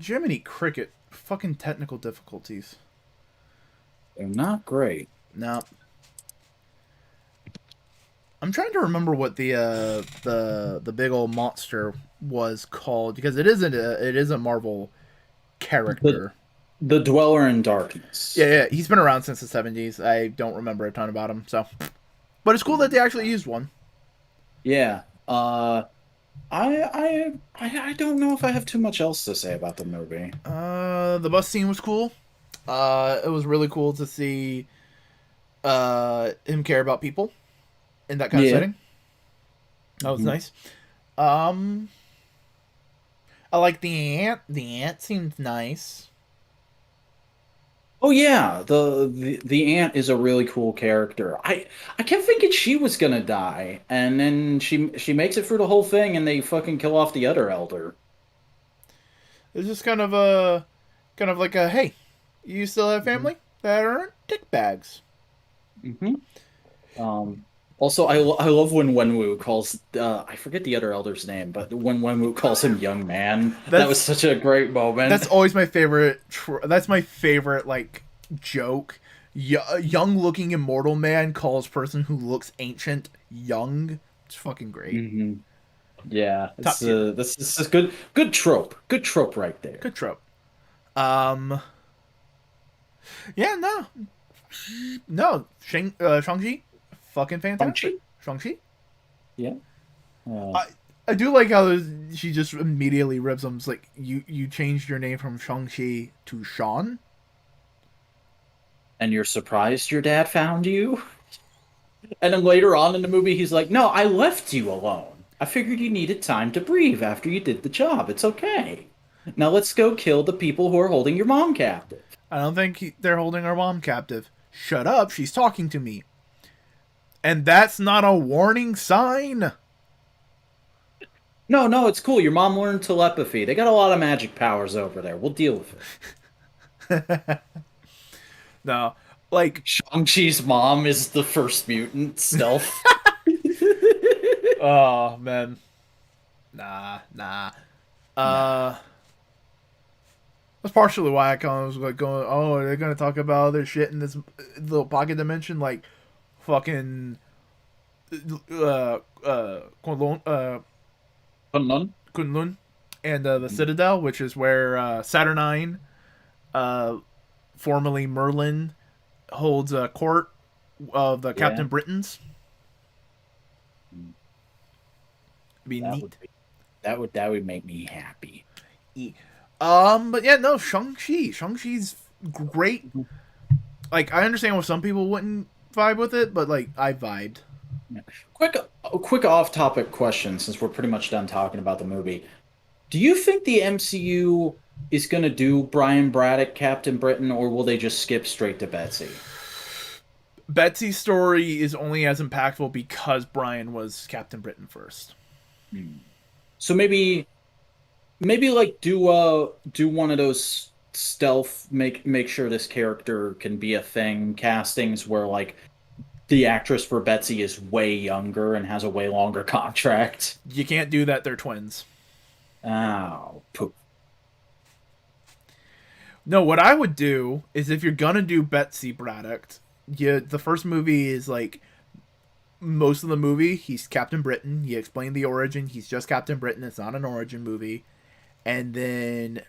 Jiminy Cricket. Fucking technical difficulties. They're not great. No. I'm trying to remember what the big old monster was called because it is a Marvel The character. the Dweller in Darkness. Yeah, he's been around since the 70s. I don't remember a ton about him, so but it's cool that they actually used one. Yeah. I don't know if I have too much else to say about the movie. The bus scene was cool. It was really cool to see him care about people in that kind of Yeah. setting. That was Mhm. nice. Um, I like the ant. The ant seemed nice. Oh yeah, the ant is a really cool character. I kept thinking she was gonna die, and then she makes it through the whole thing, and they fucking kill off the other elder. It's just kind of like a hey, you still have hmm family that aren't dick bags. hmm Also, I love when Wenwu calls I forget the other elder's name, but when Wenwu calls him young man, that was That's such a great moment. that's always my favorite. That's my favorite like joke. Young looking immortal man calls person who looks ancient young. It's fucking great. hmm Yeah, Top it's tier. this is good trope right there. Good trope. Um. Yeah. No. No. Shang-Chi. Fucking fantastic. Shang-Chi? Shang-Chi. Yeah. Uh, I I do like how she just immediately rips him. It's like you changed your name from Shang-Chi to Sean. and you're surprised your dad found you? And then later on in the movie, he's like, "No, I left you alone. I figured you needed time to breathe after you did the job. It's okay. Now let's go kill the people who are holding your mom captive." I don't think they're holding our mom captive. Shut up, she's talking to me. And that's not a warning sign. No, no, it's cool. Your mom learned telepathy. They got a lot of magic powers over there. We'll deal with it. No, like, Shang-Chi's mom is the first mutant stealth. oh man, nah. Nah. Uh, that's partially why I kind of was like going, oh, are they gonna talk about other shit in this little pocket dimension, like fucking Kunlun? Kunlun and the Citadel, which is where Saturnine, uh, formerly Merlin, holds a court of the Yeah. Captain Britons. Be That would neat. be that would make me happy. But yeah, no, Shang-Chi. Shang-Chi's great. Like, I understand why some people wouldn't vibe with it, but like, I vibed. Yeah. Quick off-topic question, since we're pretty much done talking about the movie. Do you think the MCU is going to do Brian Braddock Captain Britain, or will they just skip straight to Betsy? Betsy's story is only as impactful because Brian was Captain Britain first. Hmm. So maybe like do one of those stealth make sure this character can be a thing castings where like the actress for Betsy is way younger and has a way longer contract. You can't do that, they're twins. Oh, poop. No, what I would do is if you're gonna do Betsy Braddock, the first movie is like most of the movie, he's Captain Britain. You explain the origin. He's just Captain Britain. It's not an origin movie. And then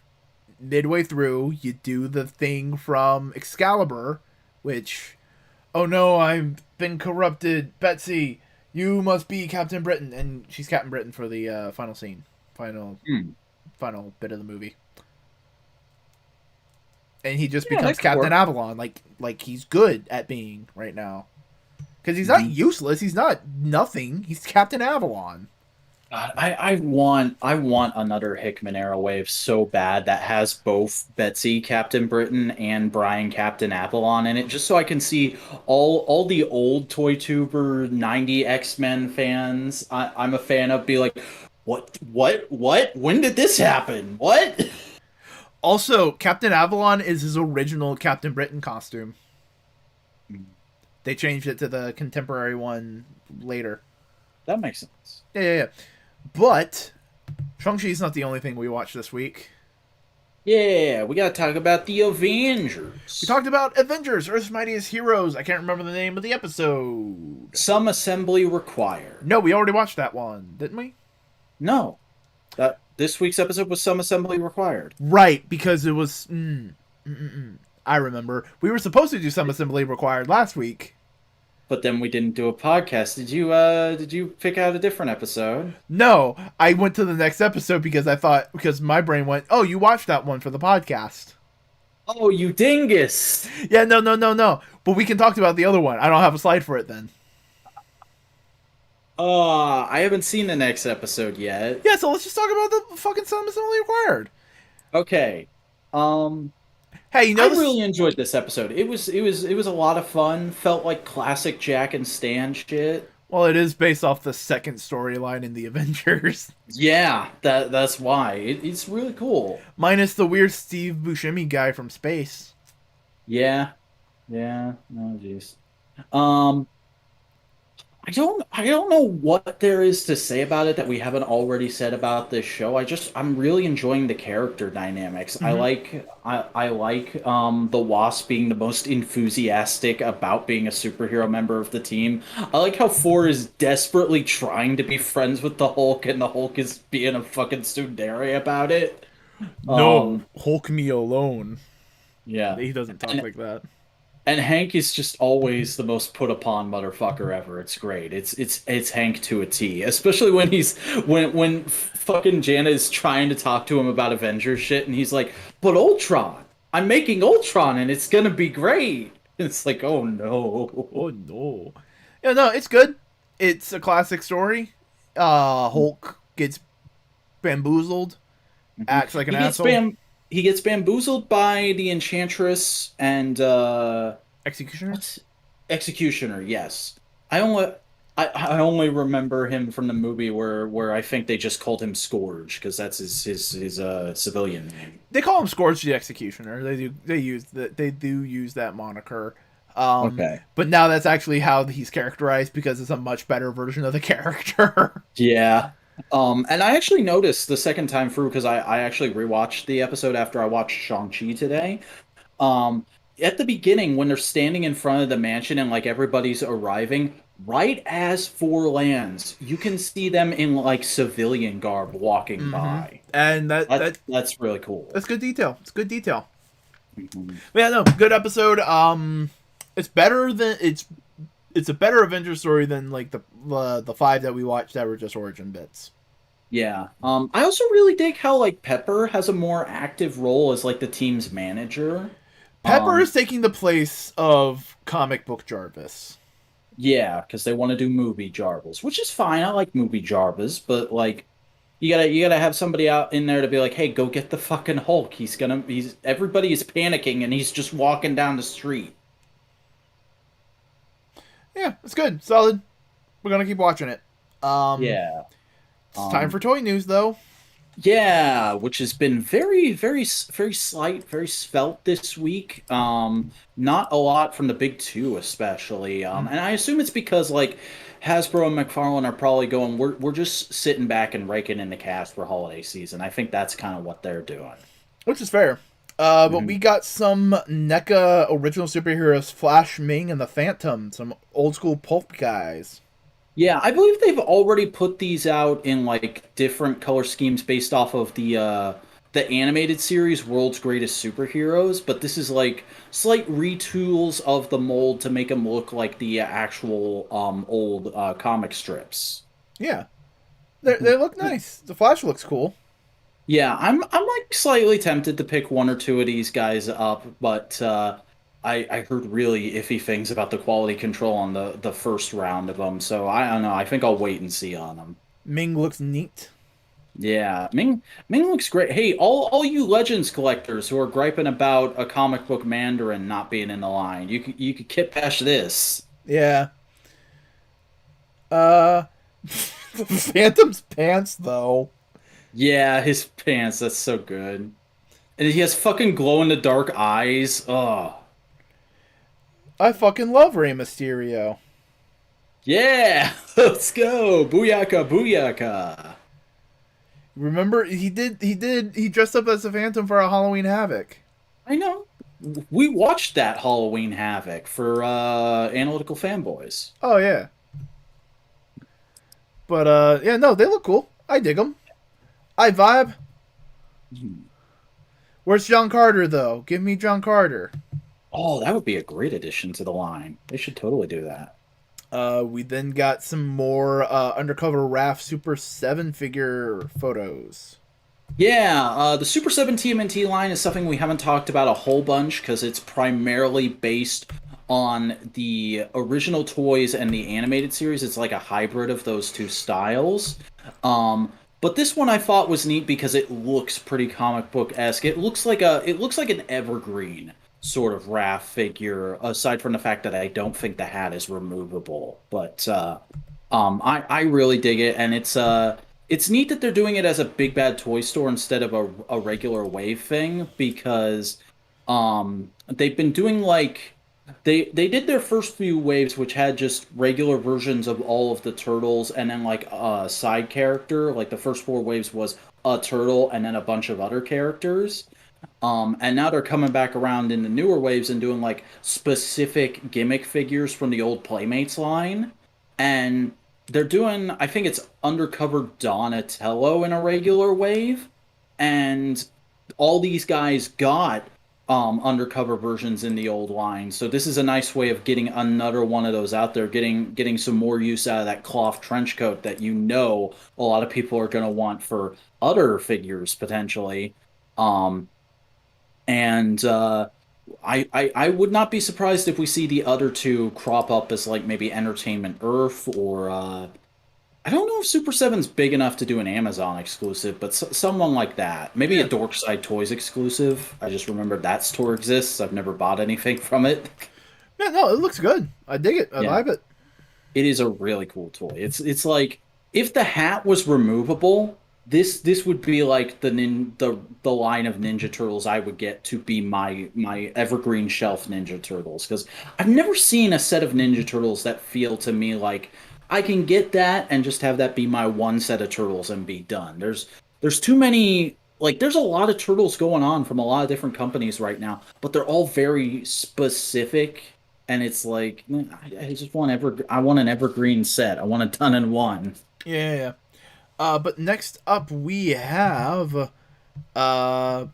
midway through, you do the thing from Excalibur, which, oh no, I've been corrupted. Betsy, you must be Captain Britain, and she's Captain Britain for the final scene, final Hmm. final bit of the movie, and he just Yeah, becomes that could Captain work. Avalon, like he's good at being right now, because he's not Mhm. useless. He's not nothing. He's Captain Avalon. God, I want another Hickman era wave so bad that has both Betsy Captain Britain and Brian Captain Avalon in it, just so I can see all the old Toy Tuber 90 X-Men fans I'm a fan of be like, what? When did this happen? What? Also, Captain Avalon is his original Captain Britain costume. They changed it to the contemporary one later. That makes sense. Yeah. But Shang-Chi is not the only thing we watched this week. Yeah, we gotta talk about the We Avengers. talked about Avengers, Earth's Mightiest Heroes. I can't remember the name of the episode. Some assembly required. No, we already watched that one, didn't we? No, that this week's episode was some assembly required. Right, because it was. I remember. We were supposed to do some assembly required last week. But then we didn't do a podcast. Did you pick out a different episode? No, I went to the next episode because I thought, because my brain went, oh, you watched that one for the podcast. Oh, you dingus! Yeah, no, no, no, no. But we can talk about the other one. I don't have a slide for it then. I haven't seen the next episode yet. Yeah, so let's just talk about the fucking some assembly required. Okay. Um, Hey, you know I this? really enjoyed this episode. It was a lot of fun. Felt like classic Jack and Stan shit. Well, it is based off the second storyline in the Avengers. Yeah, that's why. It's really cool. Minus the weird Steve Buscemi guy from space. Yeah. Yeah. Oh jeez. Um I don't know what there is to say about it that we haven't already said about this show. I'm really enjoying the character dynamics. Mm-hmm. I like the Wasp being the most enthusiastic about being a superhero member of the team. I like how Thor is desperately trying to be friends with the Hulk and the Hulk is being a fucking tsundere about it. No, Um Hulk me alone. yeah. He doesn't talk like that. And Hank is just always the most put upon motherfucker ever. It's great. It's Hank to a T. Especially when when fucking Jana is trying to talk to him about Avengers shit and he's like, "But Ultron. I'm making Ultron and it's going to be great." It's like, "Oh Oh no." no. Yeah, no, it's good. It's a classic story. Hulk gets bamboozled, Mhm. acts like an He gets asshole. bamboozled by the Enchantress and Executioner? what's Executioner, yes. I only I only remember him from the movie where I think they just called him Scourge because that's his civilian name. They call him Scourge the Executioner. They do use that moniker. Okay. But now that's actually how he's characterized because it's a much better version of the character. Yeah. And I actually noticed the second time through because I actually rewatched the episode after I watched Shang-Chi today. Um, at the beginning, when they're standing in front of the mansion and like everybody's arriving, right as Four lands, you can see them in like civilian garb walking Mm-hmm. by. And That's really cool. that's good detail. It's good detail. Mhm. But yeah, no, good episode. It's better than it's a better Avengers story than like the five that we watched that were just origin bits. Yeah. I also really dig how like Pepper has a more active role as like the team's manager. Pepper is Um, taking the place of comic book Jarvis. yeah, because they want to do movie Jarvis, which is fine. I like movie Jarvis, but like you gotta have somebody out in there to be like, hey, go get the fucking Hulk. He's everybody is panicking and he's just walking down the street. Yeah, it's good, solid. We're gonna keep watching it. Um, Yeah. it's time Um, for toy news though. Yeah, which has been very slight, very svelte this week. Not a lot from the big two, especially. And I assume it's because like Hasbro and McFarlane are probably going, we're just sitting back and raking in the cash for holiday season. I think that's kind of what they're doing. Which is fair. But we Mhm. got some NECA original superheroes, Flash, Ming, and the Phantom, some old school pulp guys. Yeah, I believe they've already put these out in like different color schemes based off of the animated series World's Greatest Superheroes, but this is like slight retools of the mold to make them look like the actual old comic strips. Yeah, they look nice. The Flash looks cool. Yeah, I'm like slightly tempted to pick one or two of these guys up, but I heard really iffy things about the quality control on the first round of them, so I don't know. I think I'll wait and see on them. Ming looks neat. Yeah, Ming looks great. Hey, all you Legends collectors who are griping about a comic book Mandarin not being in the line, you could kit bash this. Yeah. Uh, the Phantom's pants though. Yeah, his pants, that's so good. And he has fucking glow in the dark eyes. Oh. I fucking love Rey Mysterio. Yeah, let's go. Booyaka, booyaka. Remember, he dressed up as a Phantom for a Halloween Havoc. I know. We watched that Halloween Havoc for Analytical Fanboys. Oh yeah, but yeah, no, they look cool. I dig them. I vibe. Hmm. Where's John Carter though? Give me John Carter. Oh, that would be a great addition to the line. They should totally do that. We then got some more Undercover Raph Super 7 figure photos. Yeah, the Super 7 TMNT line is something we haven't talked about a whole bunch because it's primarily based on the original toys and the animated series. It's like a hybrid of those two styles. But this one I thought was neat because it looks pretty comic book-esque. It looks like an evergreen sort of Raph figure, aside from the fact that I don't think the hat is removable. But I really dig it, and it's neat that they're doing it as a big bad toy store instead of a regular wave thing because they've been doing like they did their first few waves which had just regular versions of all of the turtles and then like a side character. Like the first four waves was a turtle and then a bunch of other characters. And now they're coming back around in the newer waves and doing like specific gimmick figures from the old Playmates line. And they're doing, I think it's Undercover Donatello in a regular wave. And all these guys got undercover versions in the old line. So this is a nice way of getting another one of those out there, getting some more use out of that cloth trench coat that you know a lot of people are going to want for other figures potentially. Um, and I would not be surprised if we see the other two crop up as like maybe Entertainment Earth or I don't know if Super Seven's big enough to do an Amazon exclusive, but someone like that. Maybe a Yeah, Dorkside Toys exclusive. I just remembered that store exists. I've never bought anything from it. yeah, no, it looks good. I dig it. I Yeah, vibe it. it is a really cool toy. It's like if the hat was removable, this would be like the line of Ninja Turtles I would get to be my evergreen shelf Ninja Turtles because I've never seen a set of Ninja Turtles that feel to me like I can get that and just have that be my one set of turtles and be done. There's too many like there's a lot of turtles going on from a lot of different companies right now, but they're all very specific and it's like I just want I want an evergreen set. I want a ton in one. Yeah, yeah. But next up we have Boss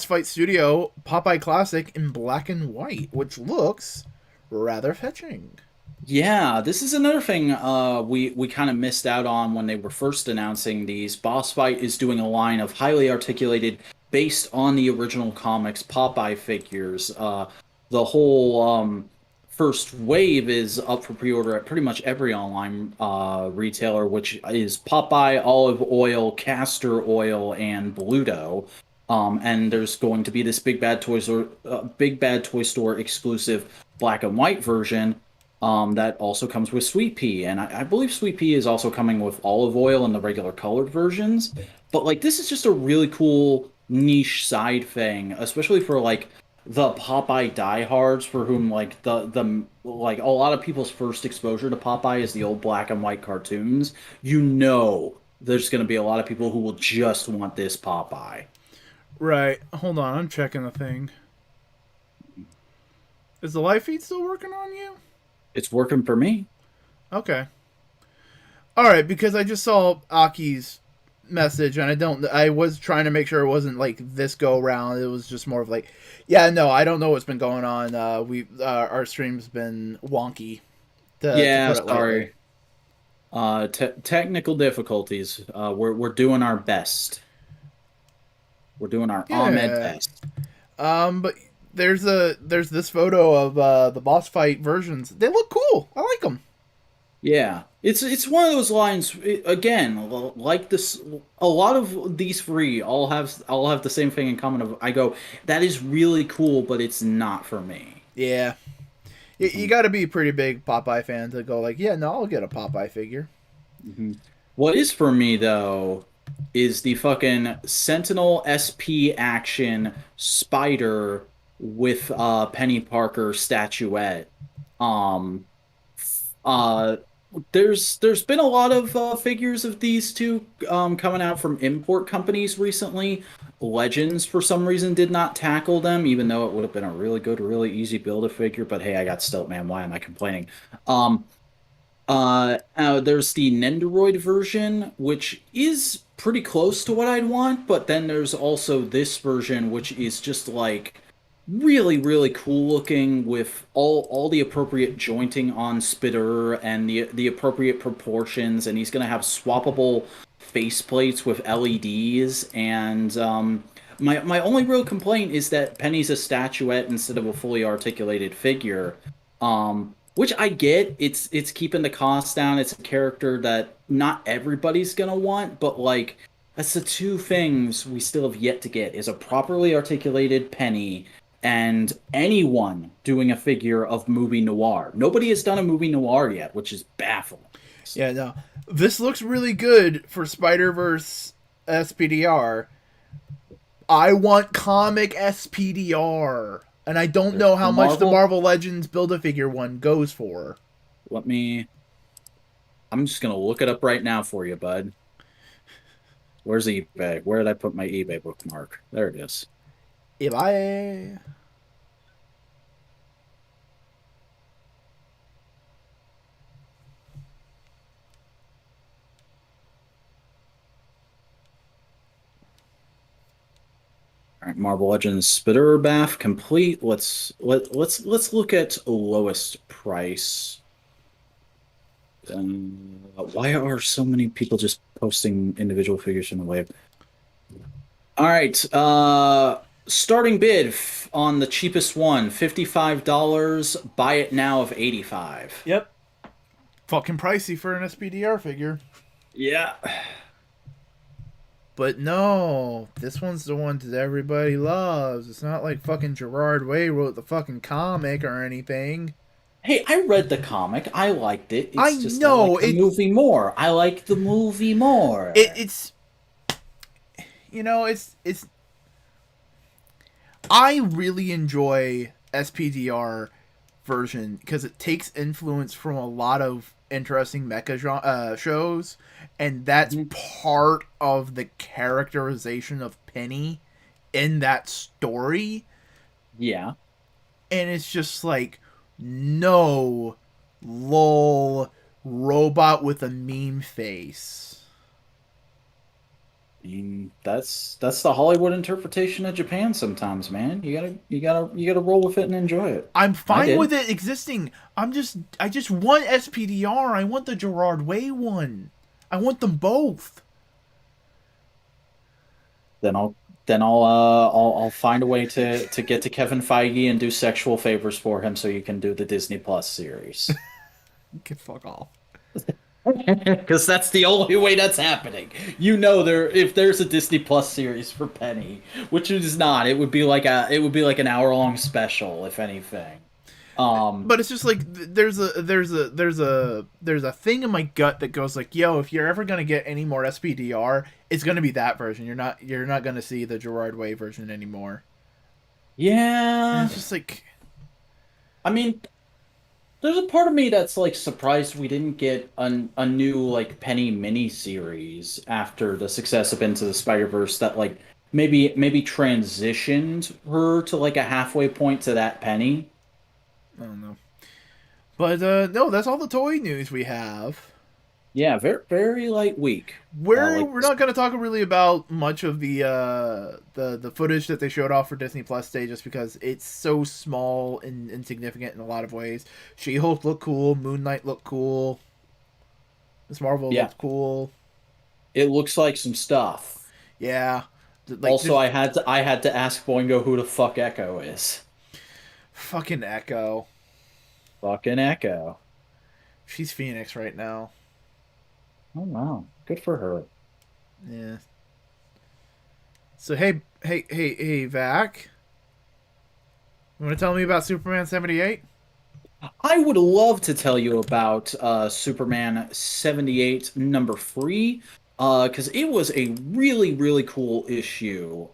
Fight Studio Popeye Classic in black and white, which looks rather fetching. Yeah, this is another thing we kind of missed out on when they were first announcing these. Boss Fight is doing a line of highly articulated, based on the original comics Popeye figures. The whole first wave is up for pre-order at pretty much every online retailer, which is Popeye, Olive Oil, Castor Oil, and Bluto. And there's going to be this Big Bad Toy Store exclusive black and white version that also comes with Sweet Pea, and I believe Sweet Pea is also coming with olive oil in the regular colored versions. But like, this is just a really cool niche side thing, especially for like the Popeye diehards, for whom like the like a lot of people's first exposure to Popeye is the old black and white cartoons. You know, there's going to be a lot of people who will just want this Popeye. Right. Hold on, I'm checking the thing. Is the live feed still working on you? It's working for me. Okay. All right, because I just saw Aki's message and I was trying to make sure it wasn't like this go round. It was just more of like, yeah, no, I don't know what's been going on. We our stream's been wonky to Yeah, put it lightly. sorry. Technical difficulties. We're doing our best. We're doing our Ahmed Yeah. best. But there's this photo of the boss fight versions. They look cool. I like them. Yeah, it's one of those lines again, like this. A lot of these three all have the same thing in common. Of I go, that is really cool, but it's not for me. Yeah. You got to be a pretty big Popeye fan to go like, yeah, no, I'll get a Popeye figure. Mhm. What is for me though is the fucking Sentinel SP action spider with Penny Parker statuette. Um, there's been a lot of figures of these two coming out from import companies recently. Legends, for some reason, did not tackle them, even though it would have been a really good, really easy build a figure. But hey, I got Stilt Man. Why am I complaining? Um, there's the Nendoroid version, which is pretty close to what I'd want, but then there's also this version, which is just like really, really cool looking with all the appropriate jointing on Spitter and the appropriate proportions, and he's gonna have swappable faceplates with LEDs. And my only real complaint is that Penny's a statuette instead of a fully articulated figure. Which I get. It's keeping the cost down. It's a character that not everybody's gonna want, but like that's the two things we still have yet to get is a properly articulated Penny and anyone doing a figure of movie noir. Nobody has done a movie noir yet, which is baffling. Yeah, no. This looks really good for Spider-Verse SPDR. I want comic SPDR. And I don't There's know the how much the Marvel. Marvel Legends Build-A-Figure one goes for. Let me. I'm just gonna look it up right now for you, bud. Where's eBay? Where did I put my eBay bookmark? There it is. If I... All right, Marvel Legends Spitter Bath complete. Let's look at lowest price. Why are so many people just posting individual figures from the wave? All right, starting bid on the cheapest one, $55. Buy it now of 85. Yep. Fucking pricey for an SPDR figure. Yeah. But no, this one's the one that everybody loves. It's not like fucking Gerard Way wrote the fucking comic or anything. Hey, I read the comic. I liked it. I It's just I know like the movie more. I like the movie more. it's it's I really enjoy SPDR version because it takes influence from a lot of interesting shows, and that's Mhm. part of the characterization of Penny in that story. Yeah. And it's just like, no, lol, robot with a meme face. I mean, that's the Hollywood interpretation of Japan sometimes, man. You gotta roll with it and enjoy it. I'm I fine did. with it existing. I just want SPDR. I want the Gerard Way one. I want them both. Then I'll find a way to get to Kevin Feige and do sexual favors for him so you can do the Disney Plus series. Get fuck off. Because that's the only way that's happening. You know, if there's a Disney Plus series for Penny, which it is not, it would be like an hour long special, if anything. Um, But it's just like there's a thing in my gut that goes like, yo, if you're ever gonna get any more SPDR, it's gonna be that version. You're not gonna see the Gerard Way version anymore. And yeah, it's just like, I mean, there's a part of me that's like surprised we didn't get a new like Penny mini series after the success of Into the Spider-Verse that like maybe transitioned her to like a halfway point to that Penny. I don't know. But no, that's all the toy news we have. Yeah, very very light week. Like We're not gonna talk really about much of the footage that they showed off for Disney Plus Day just because it's so small and insignificant in a lot of ways. She Hulk looked cool, Moon Knight looked cool, Miss Marvel yeah, looked cool. it looks like some stuff. Yeah, like Also, there's I had to ask Boingo who the fuck Echo is. fucking Echo. Fucking Echo. She's Phoenix right now. Oh wow, good for her. Yeah. So hey, Vac, you want to tell me about Superman 78? I would love to tell you about Superman 78 number 3 because it was a really really cool issue.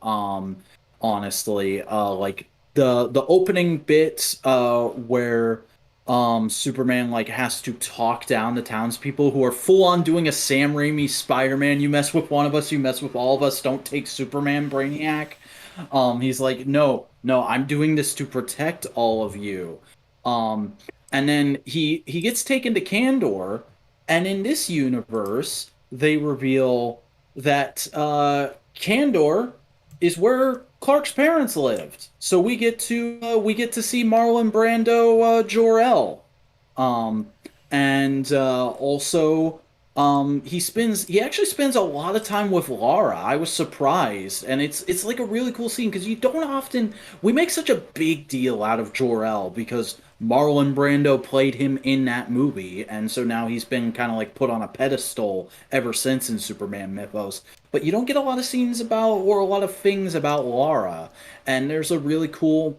Honestly, like the opening bit where Superman like has to talk down the townspeople who are full on doing a Sam Raimi Spider-Man. You mess with one of us, you mess with all of us. Don't take Superman, Brainiac. He's like, no, no, I'm doing this to protect all of you. Um, and then he gets taken to Kandor, and in this universe, they reveal that Kandor is where Clark's parents lived. So we get to see Marlon Brando, Jor-El, um, and also he actually spends a lot of time with Lara. I was surprised, and it's like a really cool scene because you don't often we make such a big deal out of Jor-El because Marlon Brando played him in that movie, and so now he's been kind of like put on a pedestal ever since in Superman mythos. But you don't get a lot of scenes about or a lot of things about Lara, and there's a really cool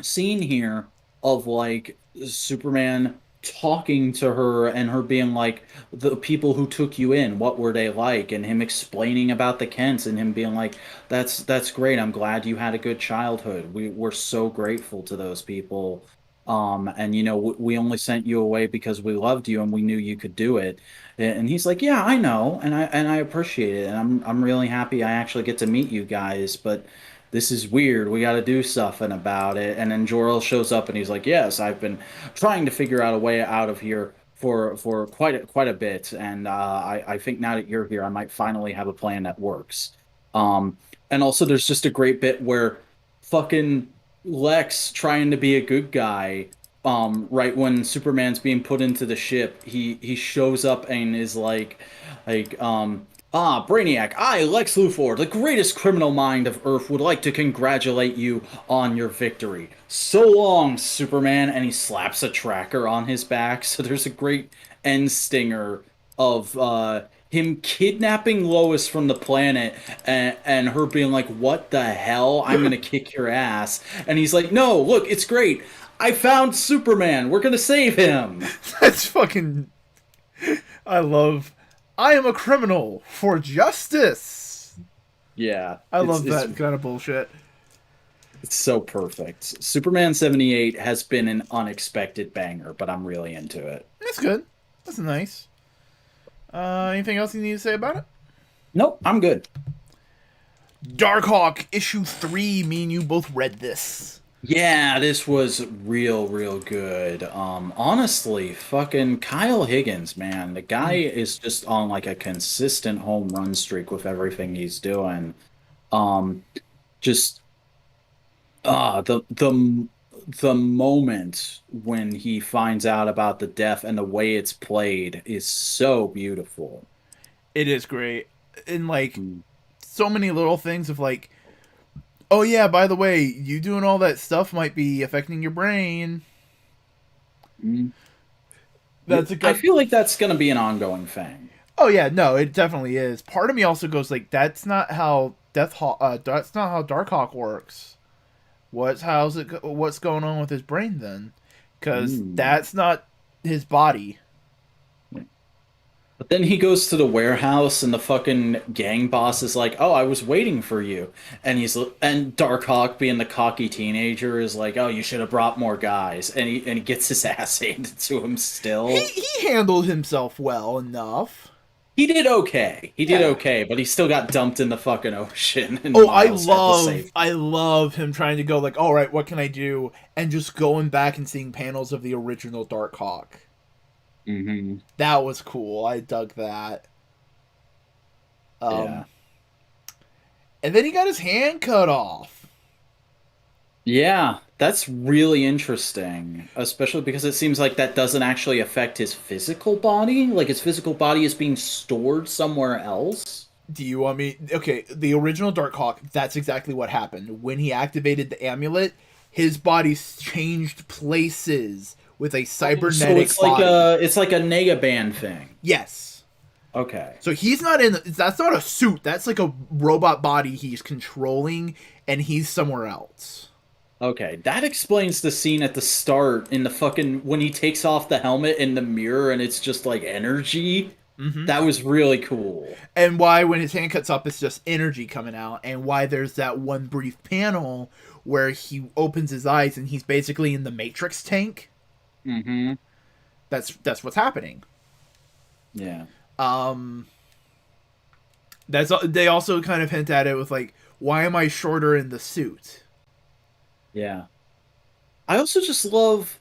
scene here of like Superman talking to her and her being like, the people who took you in, what were they like? And him explaining about the Kents and him being like, that's great. I'm glad you had a good childhood. We're so grateful to those people. And you know, we only sent you away because we loved you and we knew you could do it. And he's like, yeah, I know, and I appreciate it, and I'm really happy I actually get to meet you guys, but this is weird. We got to do something about it. And then Jor-El shows up and he's like, "Yes, I've been trying to figure out a way out of here for quite a bit, and I think now that you're here, I might finally have a plan that works." And also, there's just a great bit where fucking Lex trying to be a good guy. Right when Superman's being put into the ship, he shows up and is like, Brainiac, I, Lex Luthor, the greatest criminal mind of Earth, would like to congratulate you on your victory. So long, Superman, and he slaps a tracker on his back. So there's a great end stinger of him kidnapping Lois from the planet and her being like, "What the hell? I'm gonna kick your ass." And he's like, "No, look, it's great. I found Superman. We're gonna save him." That's fucking. I love. I am a criminal for justice. Yeah, I love that kind of bullshit. it's so perfect. Superman 78 has been an unexpected banger, but I'm really into it. That's good. That's nice. Anything else you need to say about it? Nope, I'm good. Darkhawk issue 3. Me and you both read this. Yeah, this was real good. Honestly, fucking Kyle Higgins, man, the guy is just on like a consistent home run streak with everything he's doing. Um, just the moment when he finds out about the death and the way it's played is so beautiful. It is great. And like Mm. so many little things of like, oh yeah, by the way, you doing all that stuff might be affecting your brain. Mm. That's a I good. feel like that's gonna be an ongoing thing. Oh yeah, no, it definitely is. Part of me also goes like, that's not how that's not how Darkhawk works. What's going on with his brain then? Because Mm. that's not his body. But then he goes to the warehouse and the fucking gang boss is like, "Oh, I was waiting for you." And Darkhawk being the cocky teenager is like, "Oh, you should have brought more guys." And he gets his ass handed to him He still. he handled himself well enough. He did okay. He did Yeah. okay, but he still got dumped in the fucking ocean and Oh, Miles had to save. I love him trying to go like, all right, what can I do, and just going back and seeing panels of the original Darkhawk. Hmm. That was cool. I dug that. Yeah. And then he got his hand cut off. Yeah, that's really interesting, especially because it seems like that doesn't actually affect his physical body. Like his physical body is being stored somewhere else. Do you want me? Okay, the original Darkhawk. That's exactly what happened when he activated the amulet. His body changed places with a So cybernetic body. it's like a NECA band thing. Yes. Okay. So he's not in. That's not a suit. That's like a robot body he's controlling, and he's somewhere else. Okay, that explains the scene at the start in the fucking when he takes off the helmet in the mirror and it's just like energy. Mm-hmm. That was really cool. And why, when his hand cuts off, it's just energy coming out, and why there's that one brief panel where he opens his eyes and he's basically in the Matrix tank. Mm-hmm. That's what's happening. Yeah. Um, they also kind of hint at it with like, why am I shorter in the suit? Yeah. I also just love.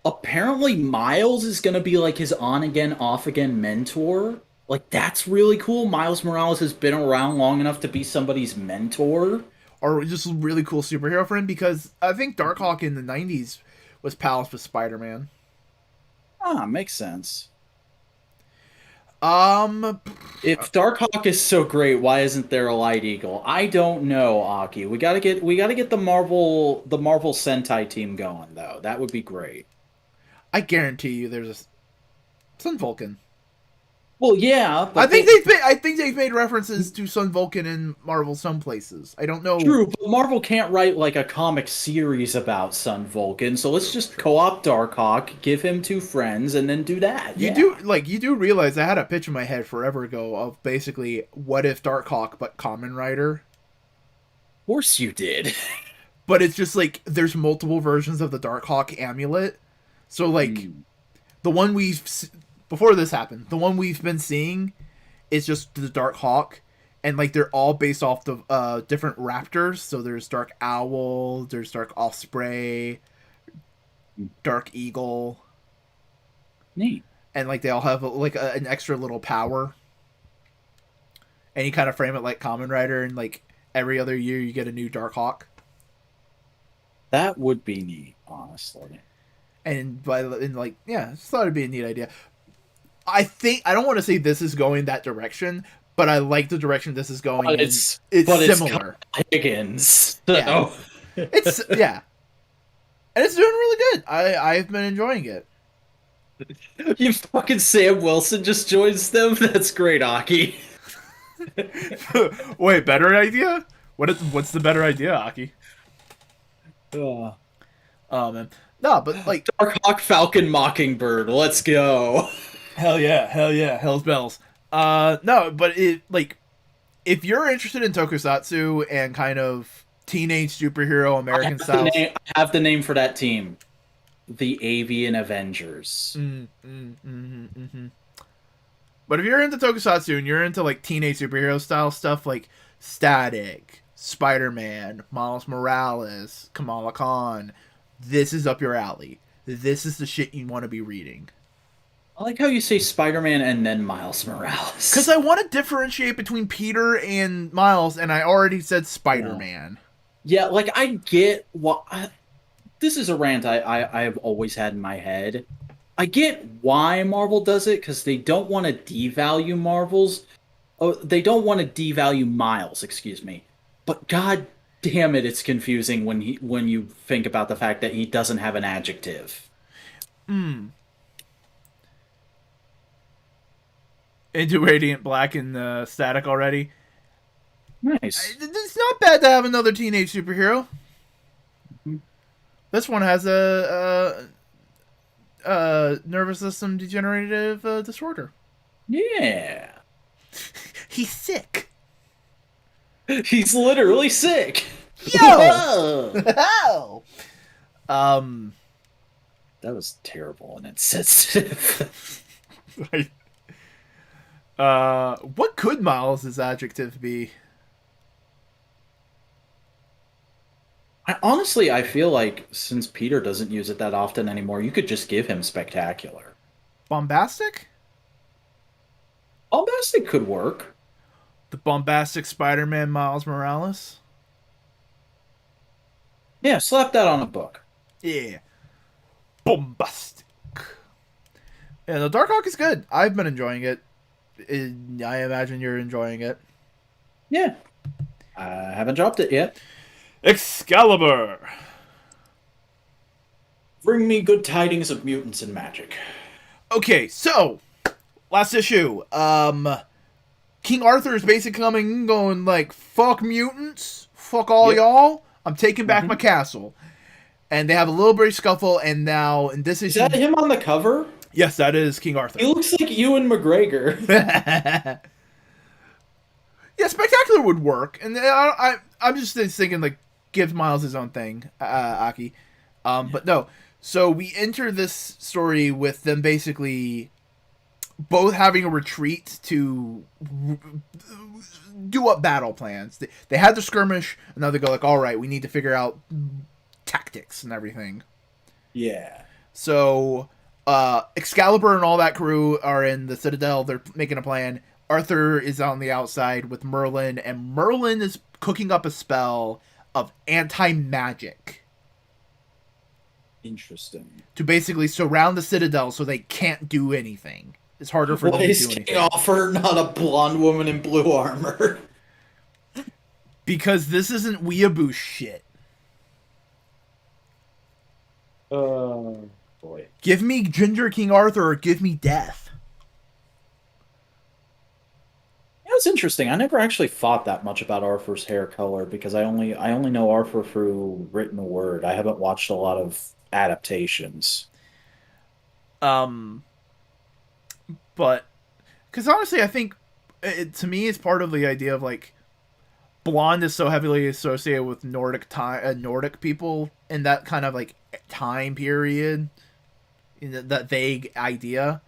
Apparently, Miles is gonna be like his on again, off again mentor. Like that's really cool. Miles Morales has been around long enough to be somebody's mentor. Or just a really cool superhero friend, because I think Darkhawk in the '90s was pals with Spider-Man. Ah, makes sense. Um, If Darkhawk is so great, why isn't there a Light Eagle? I don't know, Aki. We gotta get the Marvel Sentai team going though. That would be great. I guarantee you, there's a Sun Vulcan. Well, yeah, I but think they they've made references to Sun Vulcan in Marvel some places. I don't know. true, but Marvel can't write like a comic series about Sun Vulcan, so let's just co-op Darkhawk, give him two friends, and then do that. Yeah. You do realize I had a pitch in my head forever ago of basically what if Darkhawk but Common Rider. Of course you did. But it's just like there's multiple versions of the Darkhawk amulet. So like Hmm. the one before this happened, the one we've been seeing is just the Darkhawk, and like they're all based off the different raptors. So there's Dark Owl, there's Dark Osprey, Dark Eagle, Neat. and like they all have like an extra little power. And you kind of frame it like Common Rider, and like every other year you get a new Darkhawk. That would be neat, honestly. Like yeah, I just thought it'd be a neat idea. I don't want to say this is going that direction, but I like the direction this is going But in. it's It's but it's similar. Higgins. Yeah. So It's yeah, and it's doing really good. I've been enjoying it. you fucking Sam Wilson just joins them. That's great, Aki. Wait, better idea? What's the better idea, Aki? Uh, Oh man, no, but like Darkhawk Falcon Mockingbird. Let's go. hell yeah, hell's bells. No, but it like if you're interested in tokusatsu and kind of teenage superhero American style. I have the name for that team. The Avian Avengers. But if you're into tokusatsu and you're into like teenage superhero style stuff like Static, Spider-Man, Miles Morales, Kamala Khan, this is up your alley. This is the shit you want to be reading. I like how you say Spider-Man and then Miles Morales. Because I want to differentiate between Peter and Miles, and I already said Spider-Man. Yeah, like I get what this is a rant I've always had in my head. I get why Marvel does it because they don't want to devalue Marvels. Oh, they don't want to devalue Miles, excuse me. But god damn it, it's confusing when you think about the fact that he doesn't have an adjective. Into Radiant Black and Static already. Nice. It's not bad to have another teenage superhero. This one has a nervous system degenerative disorder. Yeah. He's sick. He's literally sick. Yo! Oh! That was terrible and insensitive. Right. What could Miles' adjective be? I feel like since Peter doesn't use it that often anymore, you could just give him spectacular. Bombastic? Bombastic could work. The bombastic Spider-Man Miles Morales? Yeah, slap that on a book. Yeah. Bombastic. Yeah, the Darkhawk is good. I've been enjoying it. I imagine you're enjoying it. Yeah. I haven't dropped it yet. Excalibur! Bring me good tidings of mutants and magic. Okay, so last issue. King Arthur is basically coming going like, fuck mutants, fuck all y'all. I'm taking back my castle. And they have a little brief scuffle, and now in this issue, Is that him on the cover? yes, that is King Arthur. He looks like Ewan McGregor. Yeah, Spectacular would work, and I'm just thinking like give Miles his own thing, Aki. But no, So we enter this story with them basically both having a retreat to do up battle plans. They had the skirmish, and now they go like, all right, we need to figure out tactics and everything. Yeah. So Excalibur and all that crew are in the Citadel. They're making a plan. Arthur is on the outside with Merlin, and Merlin is cooking up a spell of anti-magic Interesting. to basically surround the Citadel so they can't do anything. It's harder for Why them to is do King anything. Offer not a blonde woman in blue armor? Because this isn't weeaboo shit. Oh boy. Give me Ginger King Arthur or give me death. That's interesting. I never actually thought that much about Arthur's hair color because I only know Arthur through written word. I haven't watched a lot of adaptations. Um, but because honestly, I think to me, it's part of the idea of like blonde is so heavily associated with Nordic time, Nordic people in that kind of like time period, in that vague idea.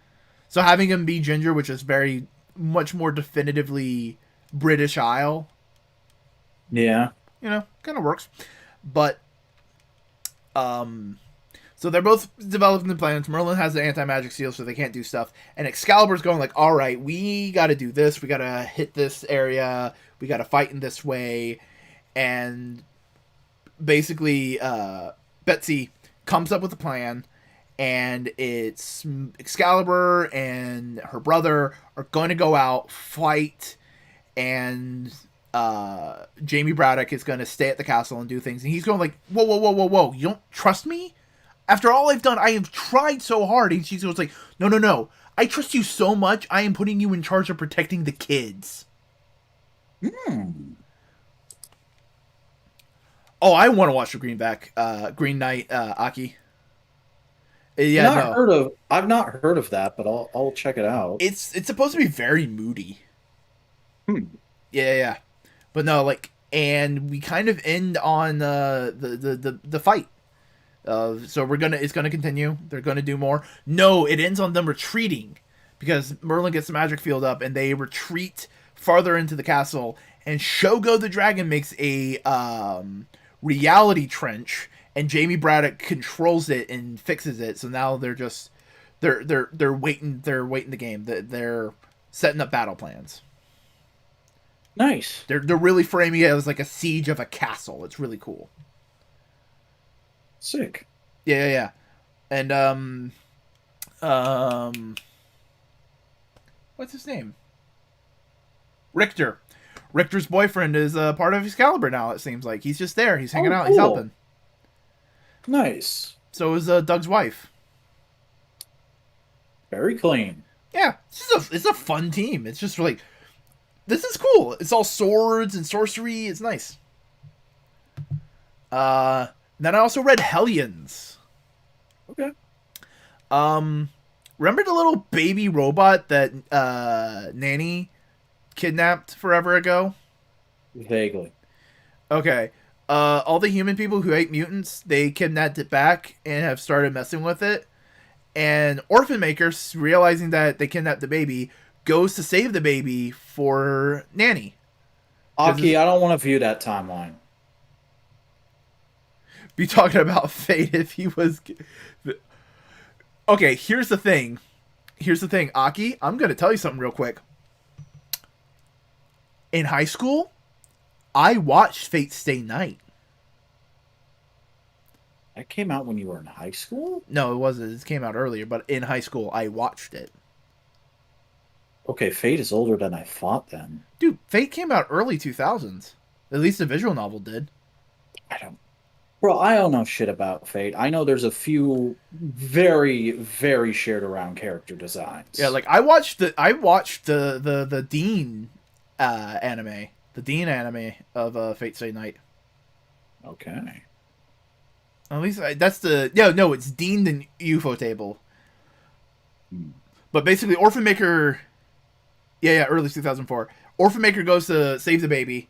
So having him be ginger, which is very much more definitively British Isle, Yeah. kind of works. But so they're both developing the plans. Merlin has the anti-magic seal, so they can't do stuff. And Excalibur's going like, all right, we got to do this. We got to hit this area. We got to fight in this way. And basically, Betsy comes up with a plan. And it's Excalibur and her brother are going to go out, fight, and Jamie Braddock is going to stay at the castle and do things. And he's going like, whoa, whoa, whoa, whoa, whoa. You don't trust me? After all I've done, I have tried so hard. And she goes like, no, no, no. I trust you so much, I am putting you in charge of protecting the kids. Hmm. Oh, I want to watch the Green Knight, Aki. Yeah, Not no. heard of. I've not heard of that, but I'll check it out. It's supposed to be very moody. Hmm. Yeah, yeah, yeah. But no, like, and we kind of end on the fight. So it's gonna continue. They're gonna do more. No, it ends on them retreating because Merlin gets the magic field up, and they retreat farther into the castle. And Shogo the dragon makes a reality trench, and Jamie Braddock controls it and fixes it. So now they're waiting the game. They're setting up battle plans. Nice. They're really framing it as like a siege of a castle. It's really cool. Sick. Yeah, yeah, yeah. And what's his name? Richter. Richter's boyfriend is part of Excalibur now. It seems like he's just there. He's hanging out. He's Cool. helping. Nice. So is Doug's wife. Very clean. Yeah, it's a fun team. It's just like this is cool. It's all swords and sorcery. It's nice. Then I also read Hellions. Okay. Remember the little baby robot that Nanny kidnapped forever ago? Vaguely. Okay. All the human people who hate mutants, they kidnapped it back and have started messing with it. And Orphan Makers, realizing that they kidnapped the baby, goes to save the baby for Nanny. Aki, I don't want to view that timeline. Be talking about fate if he was. Okay, here's the thing. Aki. I'm gonna tell you something real quick. In high school, I watched Fate Stay Night. That came out when you were in high school? No, it wasn't. It came out earlier, but in high school, I watched it. Okay, Fate is older than I thought then. Dude, Fate came out early 2000s. At least the visual novel did. I don't. Bro, I don't know shit about Fate. I know there's a few very, very shared around character designs. Yeah, like I watched the Dean anime. The Dean anime of Fate Stay Night. Okay. At least that's the no, it's Dean the UFO table. But basically, Orphan Maker. Yeah, early 2004. Orphan Maker goes to save the baby,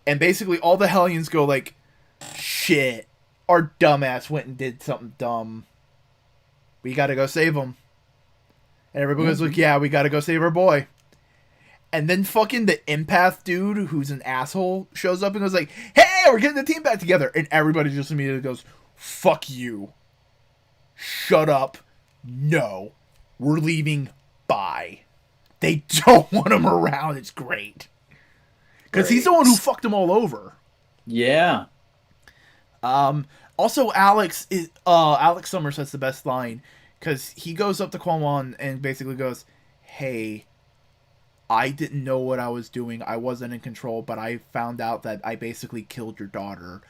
and basically all the Hellions go like, "Shit, our dumbass went and did something dumb. We gotta go save him. And everybody goes like, Mhm. yeah, we gotta go save our boy. And then fucking the empath dude, who's an asshole, shows up and goes like, hey, we're getting the team back together. And everybody just immediately goes, fuck you. Shut up. No. We're leaving. Bye. They don't want him around. It's great. Because he's the one who Great. fucked them all over. Yeah. Also, Alex Summers has the best line. Because he goes up to Kwon and basically goes, hey, I didn't know what I was doing. I wasn't in control, but I found out that I basically killed your daughter.